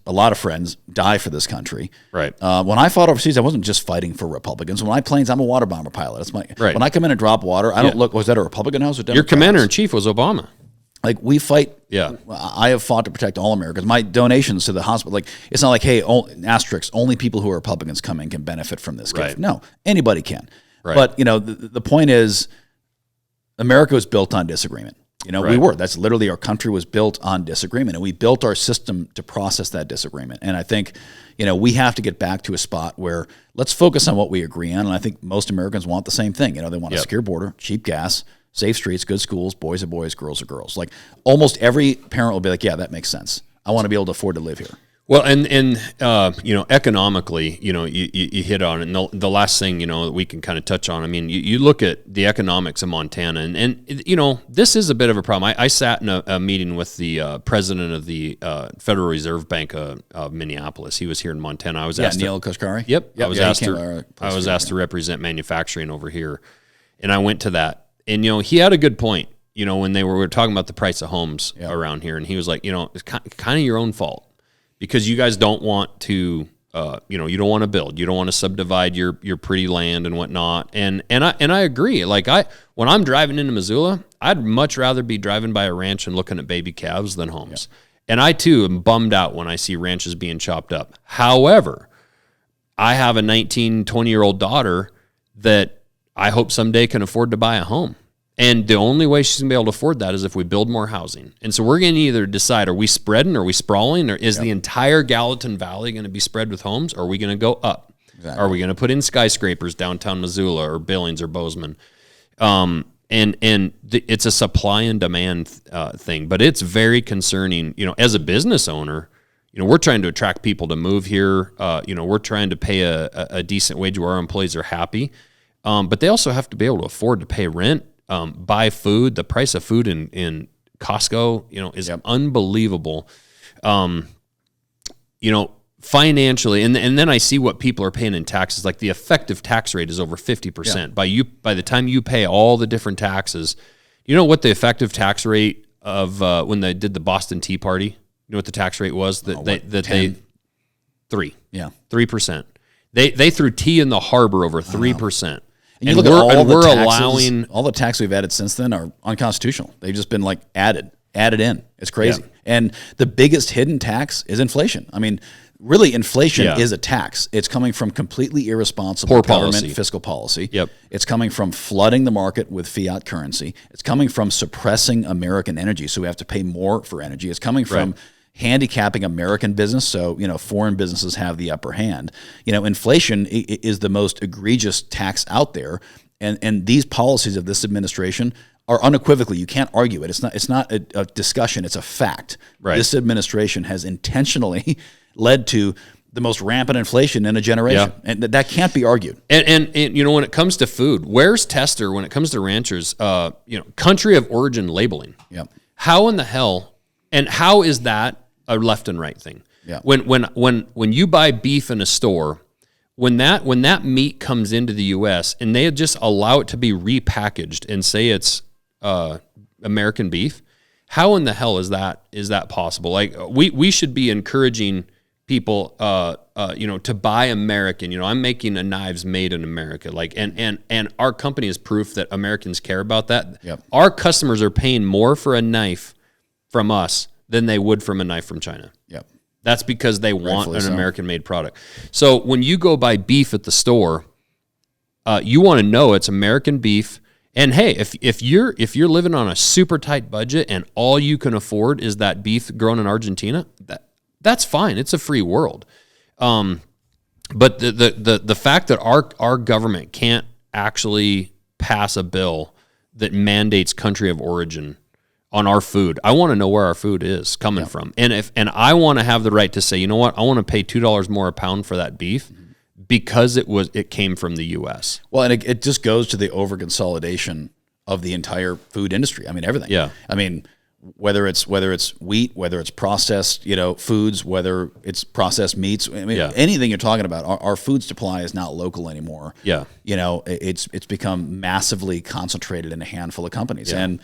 a lot of friends die for this country. Right. When I fought overseas, I wasn't just fighting for Republicans. When I planes, I'm a water bomber pilot. That's when I come in and drop water, I don't look, was that a Republican house or Democrat? Your commander-in-chief was Obama. Like, we fight. Yeah. I have fought to protect all Americans. My donations to the hospital, like, it's not like, hey, asterisk, only people who are Republicans coming can benefit from this gift. Right. No, anybody can. Right. But, the point is, America was built on disagreement. We were. That's literally, our country was built on disagreement, and we built our system to process that disagreement. And I think, we have to get back to a spot where let's focus on what we agree on. And I think most Americans want the same thing. They want a secure border, cheap gas, safe streets, good schools, boys are boys, girls are girls. Like, almost every parent will be like, yeah, that makes sense. I want to be able to afford to live here. Well, and economically, you hit on it. And the last thing, that we can kind of touch on, I mean, you look at the economics of Montana, and this is a bit of a problem. I sat in a meeting with the president of the Federal Reserve Bank of Minneapolis. He was here in Montana. I was asked Neil Kashkari? Yep. I was asked to represent manufacturing over here, and I went to that. And, he had a good point, when we were talking about the price of homes around here. And he was like, it's kind of your own fault, because you guys don't want to, you don't want to build. You don't want to subdivide your pretty land and whatnot. And I agree. Like, when I'm driving into Missoula, I'd much rather be driving by a ranch and looking at baby calves than homes. Yeah. And I, too, am bummed out when I see ranches being chopped up. However, I have a 19, 20-year-old daughter that I hope someday can afford to buy a home. And the only way she's going to be able to afford that is if we build more housing. And so we're going to either decide, are we spreading, are we sprawling, or is the entire Gallatin Valley going to be spread with homes, or are we going to go up? Exactly. Are we going to put in skyscrapers downtown Missoula or Billings or Bozeman? It's a supply and demand thing, but it's very concerning. As a business owner, we're trying to attract people to move here. We're trying to pay a decent wage where our employees are happy. But they also have to be able to afford to pay rent, buy food. The price of food in Costco, is unbelievable. Financially, and then I see what people are paying in taxes. Like, the effective tax rate is over 50%. By the time you pay all the different taxes, what the effective tax rate of when they did the Boston Tea Party? You know what the tax rate was? They 3%. They threw tea in the harbor over 3%. And you look at all the taxes we've added since then are unconstitutional. They've just been added in. It's crazy. Yeah. And the biggest hidden tax is inflation. I mean, really, inflation is a tax. It's coming from completely irresponsible government fiscal policy. Yep. It's coming from flooding the market with fiat currency. It's coming from suppressing American energy, so we have to pay more for energy. It's coming from handicapping American business, so foreign businesses have the upper hand. Inflation is the most egregious tax out there, and these policies of this administration are unequivocally, you can't argue it. It's not a discussion, it's a fact. Right. This administration has intentionally led to the most rampant inflation in a generation, and that can't be argued. And when it comes to food, where's Tester when it comes to ranchers? Country of origin labeling. Yep. How in the hell, and how is that a left and right thing? Yeah. When you buy beef in a store, when that meat comes into the U.S. and they just allow it to be repackaged and say it's American beef, how in the hell is that possible? Like, we should be encouraging people, to buy American. I'm making knives made in America. Like, and our company is proof that Americans care about that. Yep. Our customers are paying more for a knife from us than they would from a knife from China. Yep. That's because they want Rightfully an so. American-made product. So when you go buy beef at the store, you want to know it's American beef. And hey, if you're living on a super tight budget and all you can afford is that beef grown in Argentina, that's fine. It's a free world. But the fact that our government can't actually pass a bill that mandates country of origin on our food, I want to know where our food is coming from, and I want to have the right to say, you know what, I want to pay $2 more a pound for that beef because it came from the U.S. Well, and it just goes to the over consolidation of the entire food industry. I mean, everything. Yeah. I mean, whether it's wheat, whether it's processed, foods, whether it's processed meats. I mean, anything you're talking about, our food supply is not local anymore. Yeah. It's become massively concentrated in a handful of companies, and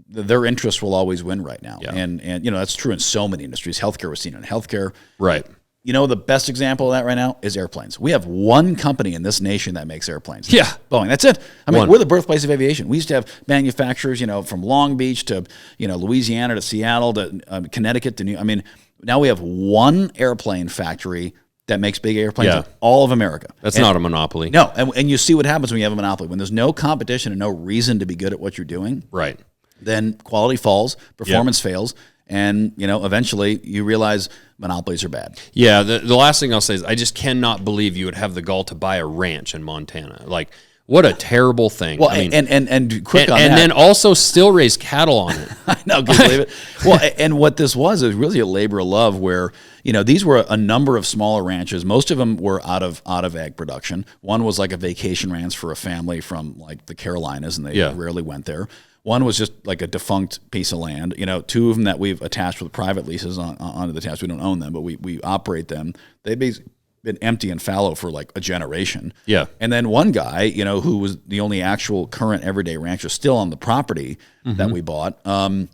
their interests will always win right now. Yeah. And that's true in so many industries. Healthcare, we're seeing in healthcare. Right. The best example of that right now is airplanes. We have one company in this nation that makes airplanes. Yeah. Boeing. That's it. I mean, One. we're the birthplace of aviation. We used to have manufacturers, from Long Beach to, Louisiana to Seattle to Connecticut to now we have one airplane factory that makes big airplanes in all of America. That's not a monopoly. No. And you see what happens when you have a monopoly. When there's no competition and no reason to be good at what you're doing, Right. then quality falls, performance fails, and eventually you realize monopolies are bad. Yeah, the last thing I'll say is I just cannot believe you would have the gall to buy a ranch in Montana. Like, what a terrible thing. Well, I mean, and quick on that. And then also still raise cattle on it. I know, can you believe it? Well, and what this was really a labor of love where, these were a number of smaller ranches. Most of them were out of ag production. One was like a vacation ranch for a family from like the Carolinas, and they rarely went there. One was just like a defunct piece of land. Two of them that we've attached with private leases onto the task. We don't own them, but we operate them. They've been empty and fallow for like a generation. Yeah. And then one guy, who was the only actual current everyday rancher still on the property that we bought, went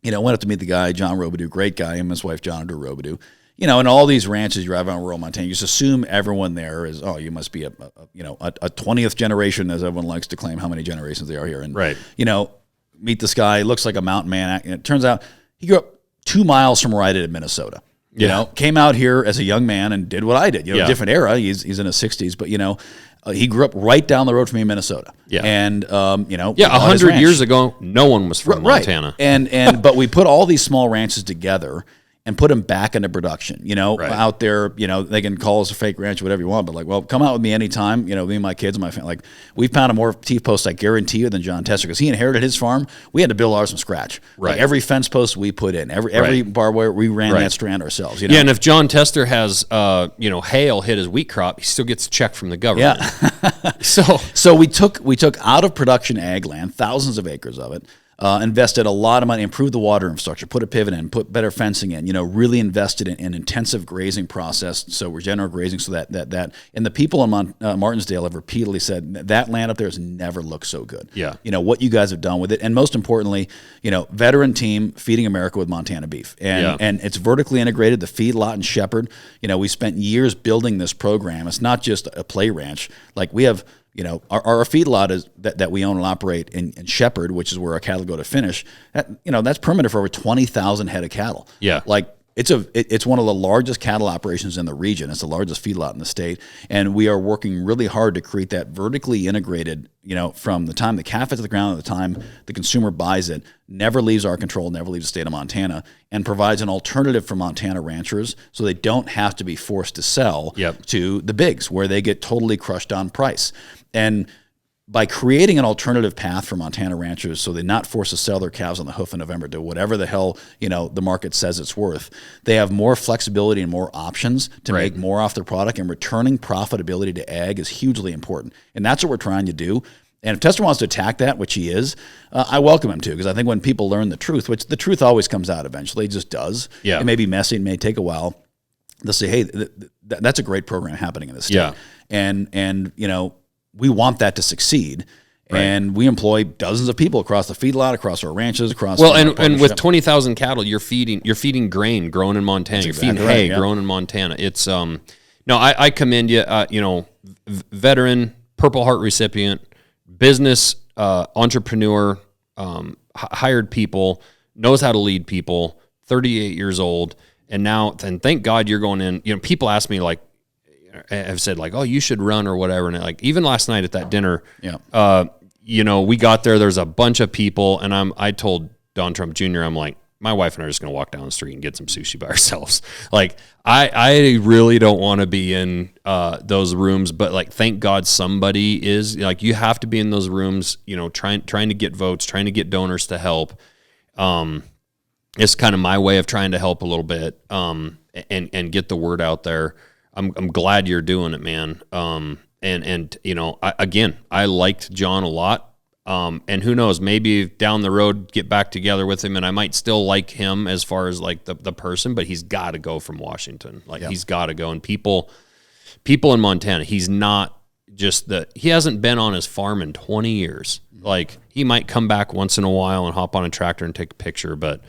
up to meet the guy, John Robidoux, great guy, him and his wife, John Robidoux. And all these ranches you drive around rural Montana, you just assume everyone there is, you must be a 20th generation, as everyone likes to claim how many generations they are here. And, Right. Meet this guy, looks like a mountain man. And it turns out he grew up 2 miles from where I did in Minnesota. Came out here as a young man and did what I did. Different era. He's in his 60s, but he grew up right down the road from me in Minnesota. Yeah. And 100 years ago, no one was from Montana. And but we put all these small ranches together and put them back into production, out there, they can call us a fake ranch, whatever you want, but like, well, come out with me anytime, me and my kids and my family. Like, we've pounded more teeth posts, I guarantee you, than John Tester, because he inherited his farm. We had to build ours from scratch. Right. Like, every fence post we put in, every barbed wire, we ran that strand ourselves. Yeah, and if John Tester has, hail hit his wheat crop, he still gets a check from the government. Yeah. So we took out of production ag land, thousands of acres of it, invested a lot of money, improved the water infrastructure, put a pivot in, put better fencing in, really invested in intensive grazing process, so regenerative grazing, so that and the people in Martinsdale have repeatedly said that land up there has never looked so good. Yeah. What you guys have done with it, and most importantly, veteran team feeding America with Montana beef, and it's vertically integrated, the feedlot in Shepherd. We spent years building this program. It's not just a play ranch. Like, we have, our feedlot is that we own and operate in Shepherd, which is where our cattle go to finish. That's permitted for over 20,000 head of cattle. Yeah. Like, it's one of the largest cattle operations in the region. It's the largest feedlot in the state, and we are working really hard to create that vertically integrated. From the time the calf hits the ground to the time the consumer buys it, never leaves our control, never leaves the state of Montana, and provides an alternative for Montana ranchers, so they don't have to be forced to sell to the bigs, where they get totally crushed on price. And by creating an alternative path for Montana ranchers, so they're not forced to sell their calves on the hoof in November to whatever the hell the market says it's worth, they have more flexibility and more options to make more off their product. And returning profitability to ag is hugely important, and that's what we're trying to do. And if Tester wants to attack that, which he is, I welcome him to, because I think when people learn the truth, which the truth always comes out eventually, it just does. Yeah. It may be messy, it may take a while. They'll say, hey, that's a great program happening in this state. Yeah. And we want that to succeed. Right. And we employ dozens of people across the feedlot, across our ranches, across. And with 20,000 cattle, you're feeding grain grown in Montana. That's you're exactly feeding hay grown in Montana. It's I commend you. Veteran, Purple Heart recipient, business entrepreneur, hired people. knows how to lead people, 38 years old. And thank God you're going in. People ask me like, have said like, oh, you should run or whatever. And like, even last night at that dinner, we got there's a bunch of people, and I told Don Trump Jr., I'm like, my wife and I are just going to walk down the street and get some sushi by ourselves. Like, I really don't want to be in those rooms, but like, thank God somebody is. Like, you have to be in those rooms, trying to get votes, trying to get donors to help. It's kind of my way of trying to help a little bit, and get the word out there. I'm glad you're doing it, man. I liked John a lot. And who knows, maybe down the road, get back together with him, and I might still like him as far as like the person, but he's got to go from Washington. Like, he's got to go. And people in Montana, he's not just he hasn't been on his farm in 20 years. Like, he might come back once in a while and hop on a tractor and take a picture, but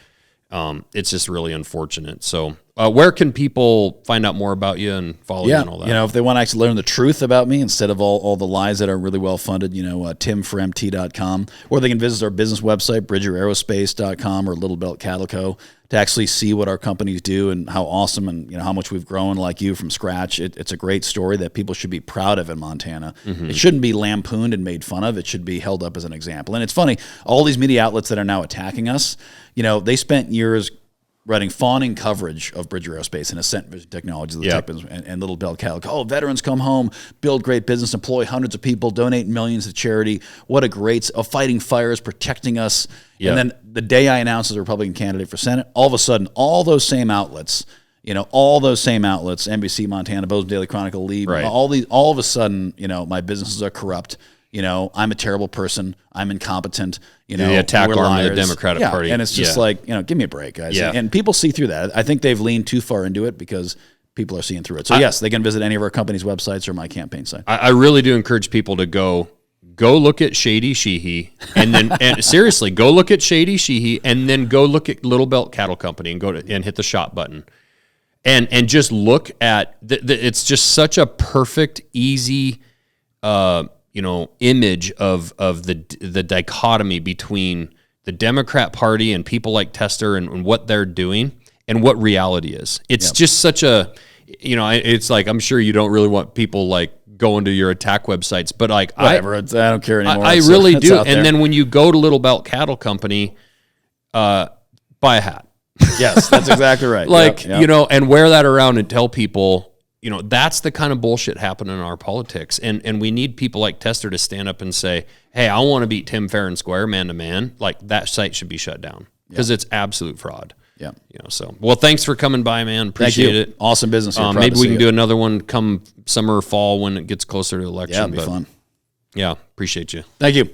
it's just really unfortunate. So where can people find out more about you and follow you and all that? If they want to actually learn the truth about me instead of all the lies that are really well funded, timformt.com, or they can visit our business website, bridgeraerospace.com or Little Belt Cattle Co., to actually see what our companies do and how awesome and how much we've grown like you from scratch. It's a great story that people should be proud of in Montana. Mm-hmm. It shouldn't be lampooned and made fun of. It should be held up as an example. And it's funny, all these media outlets that are now attacking us, they spent years writing fawning coverage of Bridger Aerospace and Ascent Vision Technologies and Little Belt Cattle. Oh, veterans come home, build great business, employ hundreds of people, donate millions to charity. What a great fighting fires, protecting us. Yep. And then the day I announced as a Republican candidate for Senate, all of a sudden, all those same outlets, NBC, Montana, Bozeman Daily Chronicle, Lead, right. all of a sudden, my businesses are corrupt. I'm a terrible person. I'm incompetent. The attack arm of the Democratic Party. And it's just like, give me a break, guys. Yeah. And people see through that. I think they've leaned too far into it because people are seeing through it. So yes, they can visit any of our company's websites or my campaign site. I really do encourage people to go look at Shady Sheehy, and then seriously, go look at Shady Sheehy, and then go look at Little Belt Cattle Company and and hit the shop button. And just look at it's just such a perfect, easy image of the dichotomy between the Democrat Party and people like Tester and what they're doing and what reality is. It's just such a, it's like, I'm sure you don't really want people like going to your attack websites, but like, whatever, I don't care anymore. I really do. And then when you go to Little Belt Cattle Company, buy a hat. Yes, that's exactly right. And wear that around and tell people, that's the kind of bullshit happening in our politics. And we need people like Tester to stand up and say, hey, I want to beat Tim fair and square, man to man. Like, that site should be shut down because it's absolute fraud. Yeah. Well, thanks for coming by, man. Appreciate it. Awesome business here. Maybe we can do another one come summer or fall when it gets closer to election. Yeah, it'd be fun. Yeah, appreciate you. Thank you.